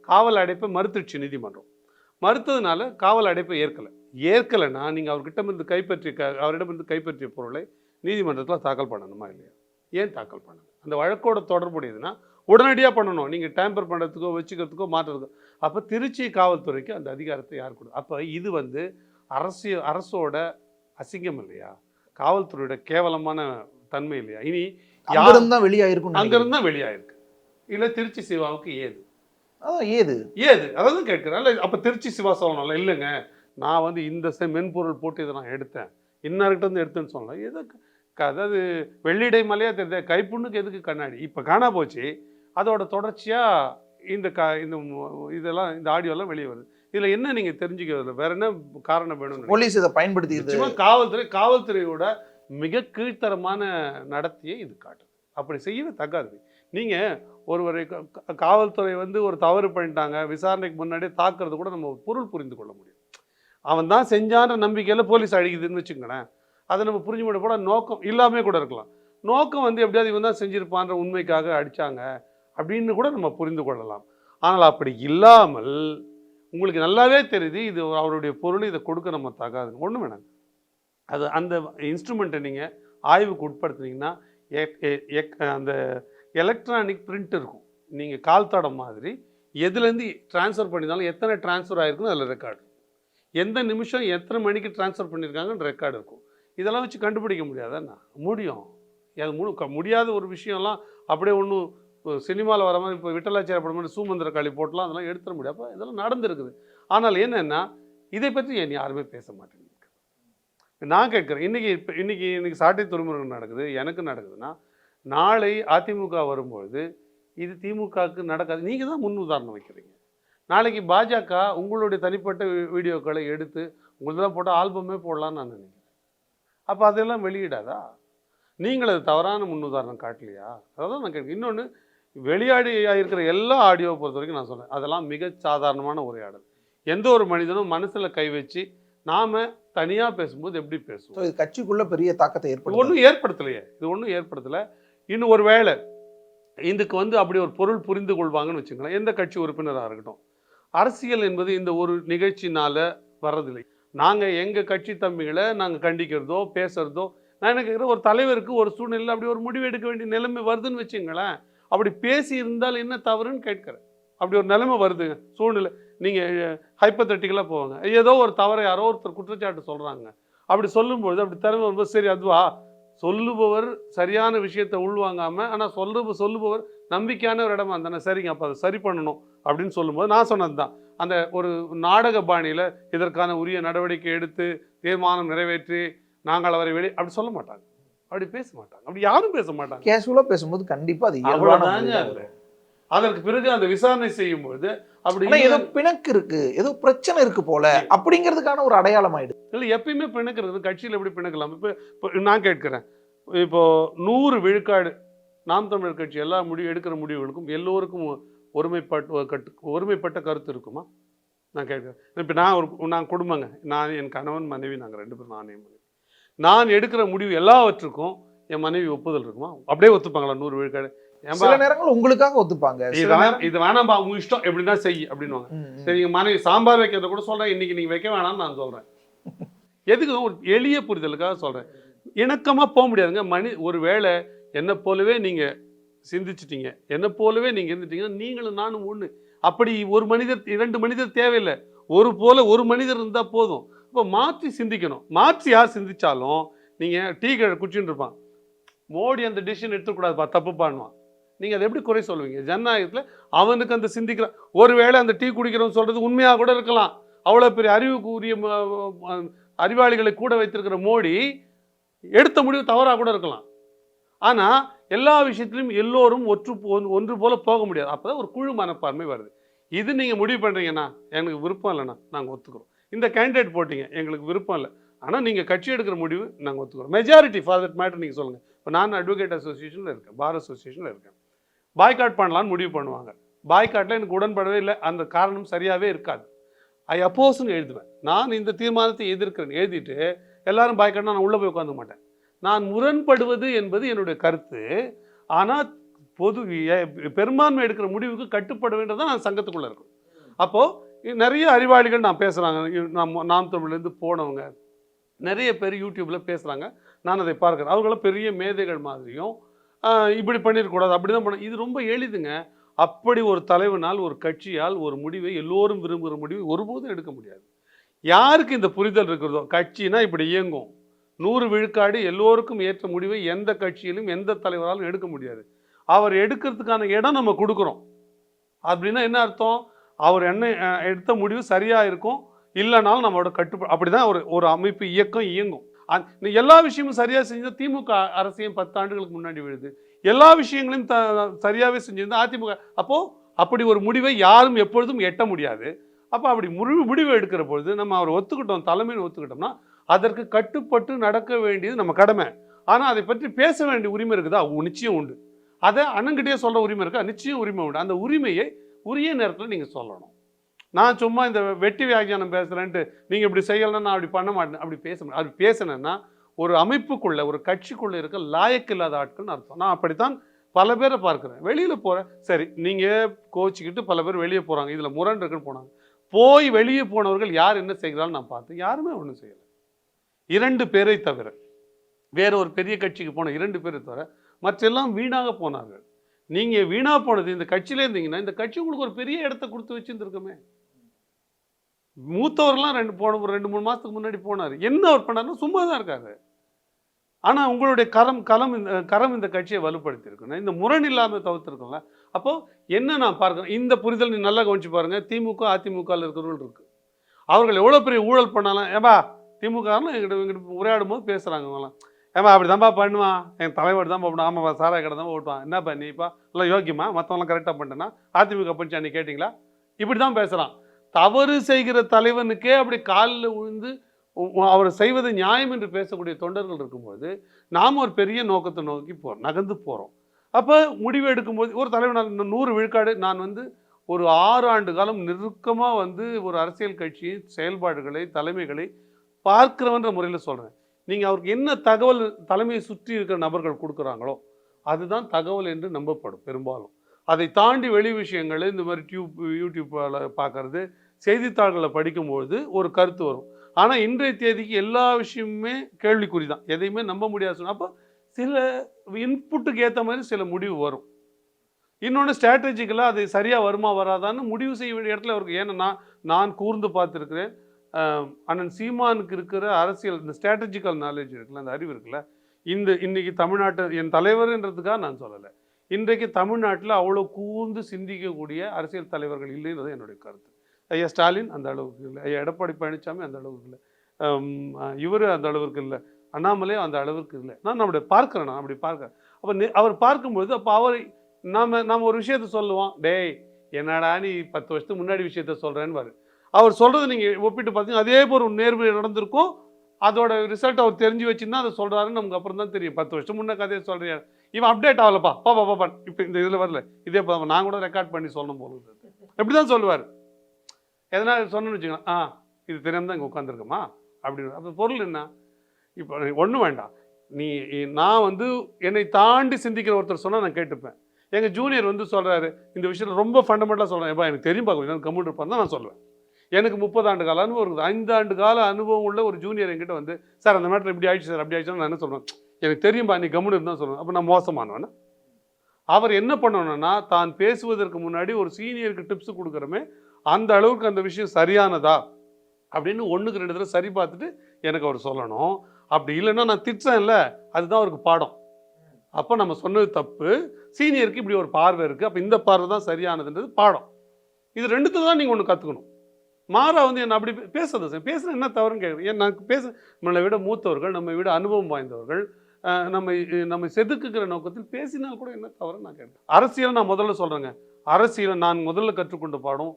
காவல் அடைப்பை மறுத்துடுச்சு நீதிமன்றம். மறுத்ததுனால காவல் அடைப்பை ஏற்கலைன்னா நீங்கள் அவரிடமிருந்து கைப்பற்றிய பொருளை நீதிமன்றத்தில் தாக்கல் பண்ணணுமா இல்லையா? ஏன் தாக்கல் பண்ணணும்? அந்த வழக்கோட தொடர்புடையதுன்னா உடனடியாக பண்ணணும். நீங்கள் டேம்பர் பண்ணுறதுக்கோ வச்சுக்கிறதுக்கோ மாற்றுறதுக்கோ. அப்போ திருச்சி காவல்துறைக்கு அந்த அதிகாரத்தை யார் கொடு? அப்போ இது வந்து அரசோட அசிங்கம் இல்லையா? காவல்துறையோட கேவலமான தன்மை இல்லையா? இனி அங்கிருந்து தான் வெளியாயிருக்கும், அங்கிருந்து தான் வெளியாயிருக்கு. இல்லை திருச்சி சிவாவுக்கு ஏது அதாவது கேட்குறேன். இல்லை அப்போ திருச்சி சிவா சொல்லணும்ல, இல்லைங்க நான் வந்து இந்த மென்பொருள் போட்டு இதை நான் எடுத்தேன், இன்னார்கிட்ட வந்து எடுத்தேன்னு சொல்லலாம். எதுக்கு? அதாவது வெள்ளிடை மலையாக தெரியுது, கைப்புண்ணுக்கு எதுக்கு கண்ணாடி? இப்போ காணா போச்சு. அதோட தொடர்ச்சியாக இந்த இதெல்லாம் இந்த ஆடியோலாம் வெளியே வருது. இதில் என்ன நீங்கள் தெரிஞ்சுக்கிறது? வேற என்ன காரணம் வேணும்? போலீஸ் இதை பயன்படுத்தி காவல்துறையோட மிக கீழ்த்தரமான நடத்தியை இது காட்டுது. அப்படி செய்யவே தகாது. நீங்கள் ஒருவரை காவல்துறை வந்து ஒரு தவறு பண்ணிட்டாங்க, விசாரணைக்கு முன்னாடியே தாக்குறது கூட நம்ம பொருள் புரிந்து கொள்ள முடியும். அவன் தான் செஞ்சான்ற நம்பிக்கையில் போலீஸ் அழிக்குதுன்னு வச்சுக்கோங்களேன். அதை நம்ம புரிஞ்சு விட கூட நோக்கம் இல்லாமே கூட இருக்கலாம். நோக்கம் வந்து எப்படியாவது இவன் தான் செஞ்சிருப்பான்ற உண்மைக்காக அடித்தாங்க அப்படின்னு கூட நம்ம புரிந்து கொள்ளலாம். ஆனால் அப்படி இல்லாமல் உங்களுக்கு நல்லாவே தெரியுது இது அவருடைய பொருள், இதை கொடுக்க நம்ம தகாது, ஒன்றும் வேணாங்க. அது அந்த இன்ஸ்ட்ருமெண்ட்டை நீங்கள் ஆய்வுக்கு உட்படுத்துனீங்கன்னா அந்த எலக்ட்ரானிக் பிரிண்ட் இருக்கும். நீங்கள் கால் தடம் மாதிரி எதுலேருந்து ட்ரான்ஸ்ஃபர் பண்ணியிருந்தாலும் எத்தனை ட்ரான்ஸ்ஃபர் ஆகிருக்குன்னு அதில் ரெக்கார்டு, எந்த நிமிஷம் எத்தனை மணிக்கு ட்ரான்ஸ்ஃபர் பண்ணியிருக்காங்கன்னு ரெக்கார்டு இருக்கும். இதெல்லாம் வச்சு கண்டுபிடிக்க முடியாதாண்ணா? முடியும். அது முடியாத ஒரு விஷயம்லாம் அப்படியே ஒன்றும் சினிமாவில் வர மாதிரி இப்போ விட்டலாச்சார படம் மாதிரி சூமந்திர காளி போட்டலாம் அதெல்லாம் எடுத்துட முடியாது. அப்போ இதெல்லாம் நடந்துருக்குது. ஆனால் என்னென்னா இதை பற்றி யாருமே பேச மாட்டேங்க. நான் கேட்குறேன், இன்னைக்கு சாட்டை துறைமுருகன் நடக்குது, எனக்கு நடக்குதுன்னா நாளை அதிமுக வரும்பொழுது இது திமுகவுக்கு நடக்காது. நீங்கள் தான் முன் உதாரணம் வைக்கிறீங்க. நாளைக்கு பாஜக உங்களுடைய தனிப்பட்ட வீடியோக்களை எடுத்து உங்களுக்கு தான் போட்டால் ஆல்பமே போடலான்னு நான் நினைக்கிறேன். அப்போ அதெல்லாம் வெளியிடாதா? நீங்கள் அது தவறான முன்னுதாரணம் காட்டலையா? அதான் நான் கேட்குறேன். இன்னொன்று, வெளியாடியாக இருக்கிற எல்லா ஆடியோவை பொறுத்த வரைக்கும் நான் சொன்னேன், அதெல்லாம் மிக சாதாரணமான உரையாடல். எந்த ஒரு மனிதனும் மனசில் கை வச்சு நாம் தனியாக பேசும்போது எப்படி பேசுவோம்? இது கட்சிக்குள்ளே பெரிய தாக்கத்தை ஒன்றும் ஏற்படுத்தலையே. இது ஒன்றும் ஏற்படுத்தலை. இன்னும் ஒரு வேளை இதுக்கு வந்து அப்படி ஒரு பொருள் புரிந்து கொள்வாங்கன்னு வச்சுக்கலாம். எந்த கட்சி உறுப்பினராக இருக்கட்டும், அரசியல் என்பது இந்த ஒரு நிகழ்ச்சினால் வர்றதில்லை. நாங்கள் எங்கள் கட்சி தம்பிகளை நாங்கள் கண்டிக்கிறதோ பேசுகிறதோ, நான் என்ன கேட்குறேன், ஒரு தலைவருக்கு ஒரு சூழ்நிலை அப்படி ஒரு முடிவு எடுக்க வேண்டிய நிலைமை வருதுன்னு வச்சுங்களேன், அப்படி பேசி இருந்தால் என்ன தவறுன்னு கேட்குறேன். அப்படி ஒரு நிலைமை வருதுங்க சூழ்நிலை, நீங்கள் ஹைப்போதெட்டிக்கலாக போவாங்க, ஏதோ ஒரு தவறை யாரோ ஒருத்தர் குற்றச்சாட்டு சொல்கிறாங்க, அப்படி சொல்லும்பொழுது அப்படி திறமை வரும்போது சரி அதுவா சொல்லுபவர் சரியான விஷயத்தை உள்வாங்காமல், ஆனால் சொல்லுபவர் நம்பிக்கையான ஒரு இடமா இருந்தானே, சரிங்க அப்போ அதை சரி பண்ணணும் அப்படின்னு சொல்லும்போது நான் சொன்னது தான் அந்த ஒரு நாடக பாணியில் இதற்கான உரிய நடவடிக்கை எடுத்து தீர்மானம் நிறைவேற்றி நாங்கள் அவரை அப்படி சொல்ல மாட்டாங்க, அப்படி பேச மாட்டாங்க, அப்படி யாரும் பேச மாட்டாங்க. கேஷுவலாக பேசும்போது கண்டிப்பாக அது அவ்வளோதாங்க. அதற்கு பிறகு அந்த விசாரணை செய்யும் பொழுது அப்படி ஆனா ஏதோ பிணக்கு இருக்கு, ஏதோ பிரச்சனை இருக்கு போல அப்படிங்கிறதுக்கான ஒரு அடையாளம் ஆயிடுது. இல்லை, எப்பயுமே பிணக்கிறது கட்சியில் எப்படி பிணக்கலாம்? இப்போ நான் கேட்கிறேன், இப்போ 100 விழுக்காடு நாம் தமிழர் கட்சி எல்லா எடுக்கிற முடிவுகளுக்கும் எல்லோருக்கும் ஒருமைப்பட்ட கருத்து இருக்குமா? நான் கேட்குறேன். இப்போ நான் குடும்பங்க, நான் என் கணவன் மனைவி, நாங்கள் 2 பேரும், நானே மனைவி. நான் எடுக்கிற முடிவு எல்லாவற்றுக்கும் என் மனைவி ஒப்புதல் இருக்குமா? அப்படியே ஒத்துப்பாங்களா 100 விழுக்காடு? சில நேரங்கள் உங்களுக்காக ஒத்துப்பாங்க, இது வேணாம்பா உங்க இஷ்டம் எப்படின்னா செய் அப்படின்வாங்க. சரி, எங்க மனைவி சாம்பார் வைக்கிறத கூட சொல்றேன், இன்னைக்கு நீங்க வைக்க வேணாம்னு நான் சொல்றேன். எதுக்கு? ஒரு எளிய புரிதலுக்காக சொல்றேன். இணக்கமா போக முடியாதுங்க. ஒரு வேளை என்ன போலவே நீங்க சிந்திச்சிட்டீங்க, என்ன போலவே நீங்க இருந்துட்டீங்கன்னா நீங்களும் நானும் ஒண்ணு. அப்படி ஒரு மனிதர் 2 மனிதர் தேவையில்லை, ஒரு மனிதர் இருந்தா போதும். இப்போ மாற்றி சிந்திக்கணும். மாற்றி யார் சிந்திச்சாலும், நீங்க டீ கடை குடிச்சுட்டு இருப்பான், மோடி அந்த டிசிஷன் எடுத்துக்கூடாதுப்பா, தப்பு பண்ணுவான். நீங்க அதை எப்படி குறை சொல்லுவீங்க? ஜனநாயகத்துல அவனுக்கு அந்த சிந்திக்கிற, ஒருவேளை அந்த டீ குடிக்கிறவன் சொல்றது உண்மையாக கூட இருக்கலாம். அவ்வளோ பெரிய அறிவுக்குரிய அறிவாளிகளை கூட வைத்திருக்கிற மோடி எடுத்த முடிவு தவறாக கூட இருக்கலாம். ஆனா எல்லா விஷயத்திலும் எல்லோரும் ஒன்று போல போக முடியாது. அப்பதான் ஒரு குழு மனப்பான்மை வருது. இது நீங்க முடிவு பண்றீங்கன்னா, எனக்கு விருப்பம் இல்லைன்னா நாங்கள் ஒத்துக்கிறோம். இந்த கேண்டிடேட் போட்டீங்க, எங்களுக்கு விருப்பம் இல்லை, ஆனால் நீங்கள் கட்சி எடுக்கிற முடிவு நாங்கள் ஒத்துக்கிறோம். மெஜாரிட்டி ஃபார் தட் மேட்டர் நீங்கள் சொல்லுங்கள். இப்போ நான் அட்வொகேட் அசோசியேஷனில் இருக்கேன், பார் அசோசியேஷனில் இருக்கேன். பாய்காட் பண்ணலான்னு முடிவு பண்ணுவாங்க. பாய்காட்டில் எனக்கு உடன்படவே இல்லை, அந்த காரணம் சரியாகவே இருக்காது. ஐ அப்போஸ்ன்னு எழுதுவேன். நான் இந்த தீர்மானத்தை எதிர்க்கிறேன், எழுதிட்டு எல்லாரும் பாய்காட்னா நான் உள்ளே போய் உட்காந்து மாட்டேன். நான் முரண்படுவது என்பது என்னுடைய கருத்து. ஆனால் பெரும்பான்மை எடுக்கிற முடிவுக்கு கட்டுப்பட வேண்டியதான் நான் சங்கத்துக்குள்ளே இருக்கணும். அப்போது நிறைய அறிவாளிகள் நான் பேசுகிறாங்க, நாம் தமிழ்லேருந்து போனவங்க நிறைய பேர் யூடியூப்பில் பேசுகிறாங்க, நான் அதை பார்க்குறேன். அவங்களாம் பெரிய மேதைகள் மாதிரியும் இப்படி பண்ணிடக்கூடாது, அப்படி தான் பண்ண. இது ரொம்ப எளிதுங்க. அப்படி ஒரு தலைவனால், ஒரு கட்சியால் ஒரு முடிவை, எல்லோரும் விரும்புகிற முடிவை ஒருபோதும் எடுக்க முடியாது. யாருக்கு இந்த புரிதல் இருக்கிறதோ, கட்சினா இப்படி இயங்கும், 100 விழுக்காடு எல்லோருக்கும் ஏற்ற முடிவை எந்த கட்சியிலும் எந்த தலைவராலும் எடுக்க முடியாது. அவர் எடுக்கிறதுக்கான இடம் நம்ம கொடுக்குறோம். அப்படின்னா என்ன அர்த்தம்? அவர் என்ன எடுத்த முடிவு சரியாக இருக்கும், இல்லைனாலும் நம்மளோட அப்படி தான் ஒரு அமைப்பு இயக்கம் இயங்கும். எல்லா விஷயமும் சரியாக செஞ்சால் திமுக அரசியல் 10 ஆண்டுகளுக்கு முன்னாடி விழுது. எல்லா விஷயங்களையும் சரியாகவே செஞ்சிருந்தா அதிமுக. அப்போது அப்படி ஒரு முடிவை யாரும் எப்பொழுதும் எட்ட முடியாது. அப்போ அப்படி முடிவை எடுக்கிற பொழுது நம்ம அவர் ஒத்துக்கிட்டோம், தலைமையில் ஒத்துக்கிட்டோம்னா அதற்கு கட்டுப்பட்டு நடக்க வேண்டியது நம்ம கடமை. ஆனால் அதை பற்றி பேச வேண்டிய உரிமை இருக்குதா? நிச்சயம் உண்டு. அதை அண்ணன்கிட்டயே சொல்கிற உரிமை இருக்கா? நிச்சயம் உரிமை உண்டு. அந்த உரிமையை உரிய நேரத்தில் நீங்கள் சொல்லணும். நான் சும்மா இந்த வெட்டி வியாக்கியானம் பேசுகிறேன்ட்டு நீங்கள் இப்படி செய்யலைன்னா நான் அப்படி பண்ண மாட்டேன், அப்படி பேச முடியும். அப்படி பேசினேன்னா ஒரு அமைப்புக்குள்ளே, ஒரு கட்சிக்குள்ளே இருக்க லாயக்கு இல்லாத ஆட்கள்னு அர்த்தம். நான் அப்படித்தான் பல பேரை பார்க்குறேன். வெளியில் போகிறேன், சரி நீங்கள் கோச்சிக்கிட்டு பல பேர் வெளியே போகிறாங்க, இதில் முரண் இருக்குன்னு போனாங்க. போய் வெளியே போனவர்கள் யார் என்ன செய்கிறான்னு நான் பார்த்தேன், யாருமே ஒன்றும் செய்யலை. 2 பேரை தவிர, வேற ஒரு பெரிய கட்சிக்கு போன 2 பேரை தவிர மற்றெல்லாம் வீணாக போனார்கள். நீங்கள் வீணாக போனது இந்த கட்சியிலே இருந்தீங்கன்னா இந்த கட்சி உங்களுக்கு ஒரு பெரிய இடத்த கொடுத்து வச்சுருந்துருக்குமே. மூத்தவர்லாம் 2-3 மாதத்துக்கு முன்னாடி போனார். என்ன அவர் பண்ணாருன்னா சும்மா தான் இருக்காரு. ஆனால் உங்களுடைய கரம் இந்த கட்சியை வலுப்படுத்தியிருக்கணும், இந்த முரண் இல்லாமல் தவிர்த்துருக்கோம்ல. அப்போது என்ன நான் பார்க்குறேன், இந்த புரிதல் நீ நல்லா கவனிச்சு பாருங்கள். திமுக அதிமுகவில் இருக்கிறவர்கள் இருக்குது, அவர்கள் எவ்வளோ பெரிய ஊழல் பண்ணாலும், ஏன்பா திமுகலாம் எங்கிட்ட உரையாடும் போது பேசுகிறாங்க அவங்களாம், ஏன்பா அப்படி தான்ப்பா பண்ணுவான், என் தலைவர் தான் போடணும், ஆமாப்பா சாராய கடை தான் ஓட்டுவான், என்னப்பா நீப்பா எல்லாம் யோக்கியமா, மற்றவங்களாம் கரெக்டாக பண்ணிட்டேன்னா அதிமுக படிச்சு அன்றைக்கி கேட்டிங்களா? இப்படி தான் பேசுகிறான். தவறு செய்கிற தலைவனுக்கே அப்படி காலில் விழுந்து அவர் செய்வது நியாயம் என்று பேசக்கூடிய தொண்டர்கள் இருக்கும்போது நாம் ஒரு பெரிய நோக்கத்தை நோக்கி நகர்ந்து போகிறோம். அப்போ முடிவு எடுக்கும்போது ஒரு தலைவனால் 100 விழுக்காடு நான் ஒரு 6 ஆண்டு காலம் நெருக்கமாக ஒரு அரசியல் கட்சியின் செயல்பாடுகளை, தலைமைகளை பார்க்கிறவன்ற முறையில் சொல்கிறேன். நீங்கள் அவருக்கு என்ன தகவல் தலைமையை சுற்றி இருக்கிற நபர்கள் கொடுக்குறாங்களோ அதுதான் தகவல் என்று நம்பப்படும் பெரும்பாலும். அதை தாண்டி வெளி விஷயங்கள் இந்த மாதிரி யூடியூப்பில் பார்க்குறது, செய்தித்தாள்களை படிக்கும்பொழுது ஒரு கருத்து வரும். ஆனால் இன்றைய தேதிக்கு எல்லா விஷயமுமே கேள்விக்குறி தான், எதையுமே நம்ப முடியாது. அப்போ சில இன்புட்டுக்கு ஏற்ற மாதிரி சில முடிவு வரும். இன்னொன்று ஸ்ட்ராட்டஜிக்கலாக அது சரியாக வருமா வராதான்னு முடிவு செய்ய வேண்டிய இடத்துல அவருக்கு. ஏன்னா நான் கூர்ந்து பார்த்துருக்கிறேன், அண்ணன் சீமானுக்கு இருக்கிற அரசியல் இந்த ஸ்ட்ராட்டஜிக்கல் நாலேஜ் இருக்குல்ல, அந்த அறிவு இருக்குல்ல, இன்னைக்கு தமிழ்நாட்டை என் தலைவர்ன்றதுக்காக நான் சொல்லலை, இன்றைக்கு தமிழ்நாட்டில் அவ்வளோ கூர்ந்து சிந்திக்கக்கூடிய அரசியல் தலைவர்கள் இல்லைன்றது என்னுடைய கருத்து. ஐயா ஸ்டாலின் அந்த அளவுக்கு இல்லை, ஐயா எடப்பாடி பழனிசாமி அந்த அளவுக்கு இல்லை, இவர் அந்த அளவுக்கு இல்லை, அண்ணாமலை அந்த அளவுக்கு இல்லை. நான் அப்படி பார்க்குறேன். அப்போ அவர் பார்க்கும்பொழுது அப்போ அவரை நம்ம ஒரு விஷயத்த சொல்லுவோம், டேய் என்னடா நீ 10 வருஷத்துக்கு முன்னாடி விஷயத்த சொல்கிறேன்னு பாரு. அவர் சொல்கிறது நீங்கள் ஒப்பிட்டு பார்த்தீங்கன்னா அதே போல் ஒரு நேர்வு நடந்திருக்கும். அதோட ரிசல்ட் அவர் தெரிஞ்சு வச்சுருந்தா அதை சொல்கிறாருன்னு நமக்கு அப்புறம் தான் தெரியும். 10 வருஷம் முன்னே கதையை சொல்கிறேன், இவன் அப்டேட் ஆகலப்பா, பாப்பா இப்போ இந்த இதில் வரல, இதே நான் கூட ரெக்கார்ட் பண்ணி சொல்லணும் போல எப்படி தான் சொல்லுவார். எதனா சொன்னு வச்சுக்கலாம், இது தெரியாமல் தான் இங்கே உட்காந்துருக்கோமா அப்படின்னு. அப்போ பொருள் என்ன? இப்போ ஒன்றும் வேண்டாம், நான் வந்து என்னை தாண்டி சிந்திக்கிற ஒருத்தர் சொன்னால் நான் கேட்டுப்பேன். எங்கள் ஜூனியர் வந்து சொல்கிறாரு, இந்த விஷயத்தில் ரொம்ப ஃபண்டமெண்டலாக சொல்கிறேன், எப்பா எனக்கு தெரியும் பார்க்க கம்ப்யூட்டர் இருப்பான் தான் நான் சொல்லுவேன். எனக்கு 30 ஆண்டு கால அனுபவம் இருக்குது. 5 ஆண்டு கால அனுபவம் உள்ள ஒரு ஜூனியர் என்கிட்ட வந்து, சார் அந்த மேட்டர் இப்படி ஆயிடுச்சு சார், அப்படி ஆயிடுச்சுன்னு நான் என்ன சொல்கிறேன், எனக்கு தெரியும்பா நீ கம்ப்யூட்டர் தான் சொல்லுவேன். அப்போ நான் மோசமானவன. அவர் என்ன பண்ணணும்னா, தான் பேசுவதற்கு முன்னாடி ஒரு சீனியருக்கு டிப்ஸ் கொடுக்குறமே அந்த அளவுக்கு அந்த விஷயம் சரியானதா அப்படின்னு 1க்கு 2 தடவை சரி பார்த்துட்டு எனக்கு அவர் சொல்லணும். அப்படி இல்லைன்னா நான் திட்டுறேன் இல்லை, அதுதான் அவருக்கு பாடம். அப்போ நம்ம சொன்னது தப்பு, சீனியருக்கு இப்படி ஒரு பார்வை இருக்குது, அப்போ இந்த பார்வை தான் சரியானதுன்றது பாடம். இது 2த்துல தான் நீங்கள் ஒன்று கற்றுக்கணும். மாறா வந்து என்ன அப்படி பேசுறது, பேசுகிற என்ன தவறுன்னு கேட்குறேன். ஏன் நான் நம்மளை விட மூத்தவர்கள், நம்மை விட அனுபவம் வாய்ந்தவர்கள், நம்ம செதுக்குகிற நோக்கத்தில் பேசினால் கூட என்ன தவறு நான் கேட்குறேன். அரசியல் நான் முதல்ல சொல்கிறேங்க, அரசியல் நான் முதல்ல கற்றுக்கொண்ட பாடம்,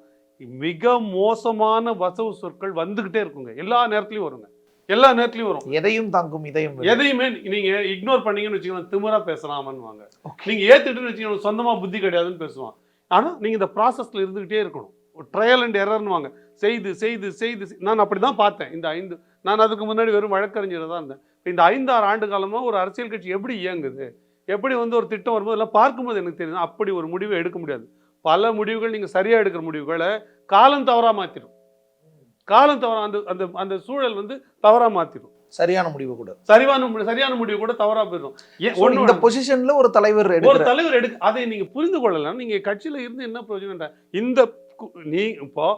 மிக மோசமான வசவு சொற்கள் வந்துக்கிட்டே இருக்குங்க. எல்லா நேரத்துலையும் வருங்க, எல்லா நேரத்துலையும் வரும். எதையும் தாங்கும் இதயம், எதையுமே நீங்கள் இக்னோர் பண்ணீங்கன்னு வச்சுக்கோங்க, திமிரா பேசலாமான்னு வாங்க. நீங்கள் ஏற்றுட்டுன்னு வச்சுக்கோங்க, சொந்தமாக புத்தி கிடையாதுன்னு பேசுவான். ஆனால் நீங்கள் இந்த ப்ராசஸில் இருந்துக்கிட்டே இருக்கணும். ட்ரையல் அண்ட் எரர்னு வாங்க, செய்து செய்து செய்து. நான் அப்படி தான் பார்த்தேன். நான் அதுக்கு முன்னாடி வெறும் வழக்கறிஞராக தான் இருந்தேன். இந்த 5-6 ஆண்டு காலமாக ஒரு அரசியல் கட்சி எப்படி இயங்குது, எப்படி வந்து ஒரு திட்டம் வரும்போது எல்லாம் பார்க்கும்போது எனக்கு தெரியும், அப்படி ஒரு முடிவை எடுக்க முடியாது. பல முடிவுகள் நீங்கள் சரியாக எடுக்கிற முடிவுகளை காலம் தவறாக மாற்றிடும். காலம் தவறாக அந்த அந்த சூழல் வந்து தவறாக மாற்றிடும். சரியான முடிவு கூட, சரியான முடிவு கூட தவறாக போயிடும். இந்த பொசிஷன்ல ஒரு தலைவர் அதை நீங்க புரிந்து கொள்ளலாம். நீங்க கட்சியில இருந்து என்ன பிரயோஜனம்? இந்த இப்போ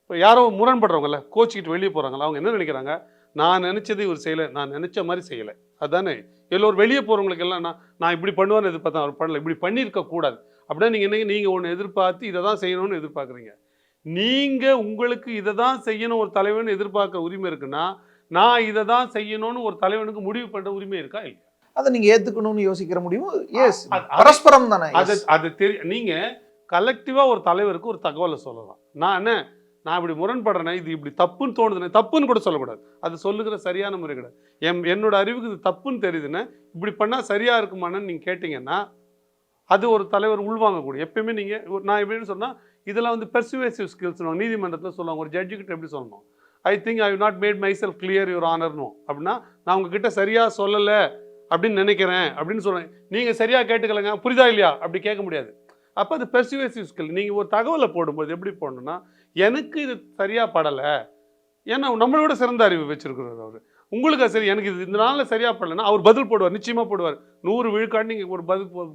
யாரோ முரண்படுறவங்கல்ல, கோச்சிக்கிட்டு வெளியே போறாங்களா, அவங்க என்ன நினைக்கிறாங்க, நான் நினைச்சது இவர் செய்யலை, நான் நினைச்ச மாதிரி செய்யலை, அதுதானே. எல்லோரும் வெளியே போறவங்களுக்கு எல்லாம் நான் இப்படி பண்ணுவான்னு எதிர்பார்த்தேன், அவர் பண்ணல, இப்படி பண்ணியிருக்க கூடாது அப்படின்னா நீங்க ஒன்று எதிர்பார்த்து இதை தான் செய்யணும்னு எதிர்பார்க்குறீங்க. நீங்க உங்களுக்கு இதை தான் செய்யணும் ஒரு தலைவன் எதிர்பார்க்க உரிமை இருக்குன்னா, நான் இதை தான் செய்யணும்னு ஒரு தலைவனுக்கு முடிவு பண்ற உரிமை இருக்கா இல்லையா? அதை நீங்க ஏத்துக்கணும்னு யோசிக்கிற முடியும். எஸ், பரஸ்பரம் தானே. அது தெரியும். நீங்க கலெக்டிவா ஒரு தலைவருக்கு ஒரு தகவலை சொல்லலாம். நான் இப்படி முரண்படுறேன், இது இப்படி தப்புன்னு தோணுதுன்னு, தப்புன்னு கூட சொல்லக்கூடாது. அது சொல்லுகிற சரியான முறை கிடையாது. என்னோட அறிவுக்கு இது தப்புன்னு தெரியுதுன்னு, இப்படி பண்ணால் சரியா இருக்குமான்னு நீங்கள் கேட்டிங்கன்னா அது ஒரு தலைவர் உள்வாங்கக்கூடிய. எப்பயுமே நீங்கள் நான் எப்படின்னு சொன்னால், இதெல்லாம் வந்து பெர்சுவேசிவ் ஸ்கில்ஸ் நீதிமன்றத்தில் சொல்லுவாங்க. ஒரு ஜட்ஜுக்கிட்ட எப்படி சொல்லணும், I think I not made myself clear your ஆனர்னும். அப்படின்னா நான் உங்ககிட்ட சரியாக சொல்லலை அப்படின்னு நினைக்கிறேன் அப்படின்னு சொல்கிறேன். நீங்கள் சரியாக கேட்டுக்கலங்க, புரிதா இல்லையா அப்படி கேட்க முடியாது. அப்போ அது பெர்சுவேசிவ் ஸ்கில். நீங்கள் ஒரு தகவலை போடும்போது எப்படி போடணும்னா, எனக்கு இது சரியாக படலை, ஏன்னா நம்மளோட சிறந்த அறிவு வச்சிருக்கிறார் அவர், உங்களுக்கு சரி, எனக்கு இது இந்த நாளில் சரியாக படலைன்னா அவர் பதில் போடுவார், நிச்சயமாக போடுவார். 100 விழுக்காடு நீங்கள் ஒரு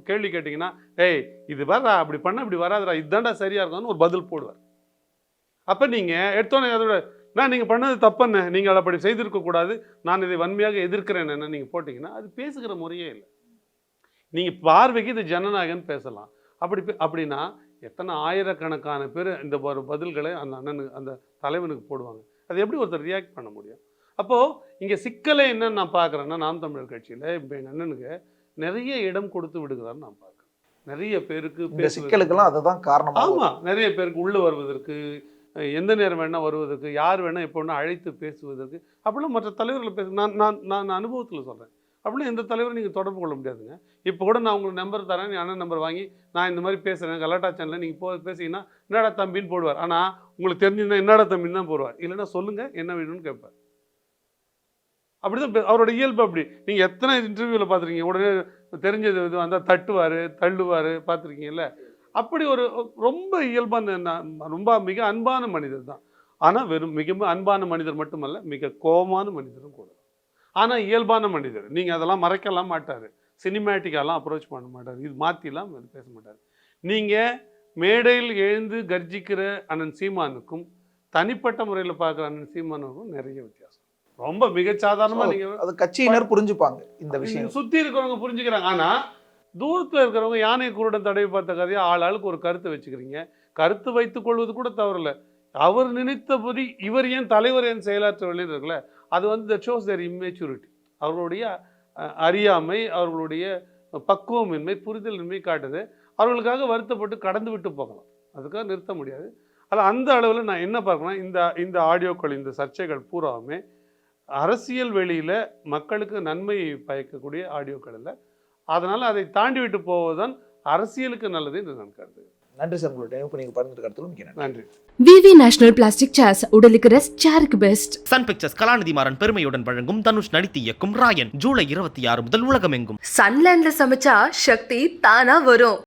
கேள்வி கேட்டிங்கன்னா, ஏய் இது வரா, அப்படி பண்ண இப்படி வராதுடா, இதுதான்டா சரியாக இருக்கான்னு ஒரு பதில் போடுவார். அப்போ நீங்கள் எடுத்தோன்னே அதோட நீங்கள் பண்ணது தப்புன்னு, நீங்கள் அதை அப்படி செய்திருக்கக்கூடாது, நான் இதை வன்மையாக எதிர்க்கிறேன் என்ன நீங்கள் போட்டிங்கன்னா அது பேசுகிற முறையே இல்லை. நீங்கள் பார்வைக்கு இது ஜனநாயகன் பேசலாம். அப்படின்னா எத்தனை ஆயிரக்கணக்கான பேர் இந்த பதில்களை அந்த அண்ணனுக்கு அந்த தலைவனுக்கு போடுவாங்க. அது எப்படி ஒருத்தர் ரியாக்ட் பண்ண முடியும்? அப்போது இங்கே சிக்கலை என்னன்னு நான் பார்க்குறேன்னா, நாம் தமிழர் கட்சியில் இப்போ எங்கள் அண்ணனுக்கு நிறைய இடம் கொடுத்து விடுகிறான்னு நான் பார்க்குறேன். நிறைய பேருக்கு சிக்கலுக்கெல்லாம் அதுதான் காரணம். ஆமாம், நிறைய பேருக்கு உள்ளே வருவதற்கு, எந்த நேரம் வேணால் வருவதற்கு, யார் வேணால் எப்போ வேணால் அழைத்து பேசுவதற்கு, அப்படிலாம் மற்ற தலைவர்களை நான் அனுபவத்தில் சொல்கிறேன். அப்படின்னா எந்த தலைவரும் நீங்கள் தொடர்பு கொள்ள முடியாதுங்க. இப்போ கூட நான் உங்களுக்கு நம்பர் தரேன், நீ அண்ணன் நம்பர் வாங்கி நான் இந்த மாதிரி பேசுகிறேன் கலாட்டா சேனலில் நீங்கள் பேசிங்கன்னா என்னடா தம்பின்னு போடுவார். ஆனால் உங்களுக்கு தெரிஞ்சுன்னா என்னடா தம்பின்னு தான் போடுவார். இல்லைன்னா சொல்லுங்கள் என்ன வேணும்னு கேட்பார். அப்படி தான் அவரோட இயல்பு. அப்படி நீங்கள் எத்தனை இன்டர்வியூவில் பார்த்துருக்கீங்க, உடனே தெரிஞ்சது இது வந்தால் தட்டுவார், தள்ளுவார், பார்த்துருக்கீங்கல்ல. அப்படி ஒரு ரொம்ப இயல்பான, ரொம்ப மிக அன்பான மனிதர் தான். ஆனால் வெறும் மிக அன்பான மனிதர் மட்டுமல்ல, மிக கோபமான மனிதரும் கூட. ஆனால் இயல்பான மனிதர். நீங்கள் அதெல்லாம் மறைக்கலாம் மாட்டார், சினிமேட்டிக்காலாம் அப்ரோச் பண்ண மாட்டார், இது மாற்றிலாம் பேச மாட்டார். நீங்கள் மேடையில் எழுந்து கர்ஜிக்கிற அண்ணன் சீமானுக்கும் தனிப்பட்ட முறையில் பார்க்குற அண்ணன் சீமானுக்கும் நிறைய வித்தியாசம். ரொம்ப மிகச்சாதாரணமாக நீங்கள் அது கட்சியினர் புரிஞ்சுப்பாங்க இந்த விஷயம், சுற்றி இருக்கிறவங்க புரிஞ்சுக்கிறாங்க. ஆனால் தூரத்தில் இருக்கிறவங்க யானை குருடன் தடவை பார்த்த கதையை ஆளுக்கு ஒரு கருத்தை வச்சுக்கிறீங்க. கருத்து வைத்துக் கொள்வது கூட தவறில்லை. அவர் நினைத்தபடி இவர் ஏன் தலைவர் ஏன் செயலாற்றவில்லை இருக்குல்ல, அது வந்து தட் ஷோஸ் தேர் இம்மெச்சூரிட்டி. அவர்களுடைய அறியாமை, அவர்களுடைய பக்குவமின்மை, புரிதலின்மை காட்டுது. அவர்களுக்காக வருத்தப்பட்டு கடந்து விட்டு போகலாம், அதுக்காக நிறுத்த முடியாது. அதில் அந்த அளவில் நான் என்ன பார்க்கணும்னா, இந்த ஆடியோக்கள், இந்த சர்ச்சைகள் பூராவுமே அரசியல் வெளியில் மக்களுக்கு நன்மை பயக்கக்கூடிய ஆடியோக்கள் இல்லை. அதனால் அதை தாண்டி விட்டு போவதுதான் அரசியலுக்கு நல்லது என்று நான் கருதுகிறேன். நன்றி சார், உங்களுடைய டைம் நீங்கள் பகிர்ந்து கருத்துக்கும் மிக்க நன்றி. விவி நேஷனல் பிளாஸ்டிக் சேர்ஸ் உடலுக்கு ரெஸ்ட், சேருக்கு பெஸ்ட். சன் பிக்சர்ஸ் கலாநிதி மாறன் பெருமையுடன் வழங்கும் தனுஷ் நடித்து இயக்கும் ராயன் ஜூலை 26 முதல் உலகமெங்கும். சன்லேண்ட்ல சமைச்சா சக்தி தானா வரும்.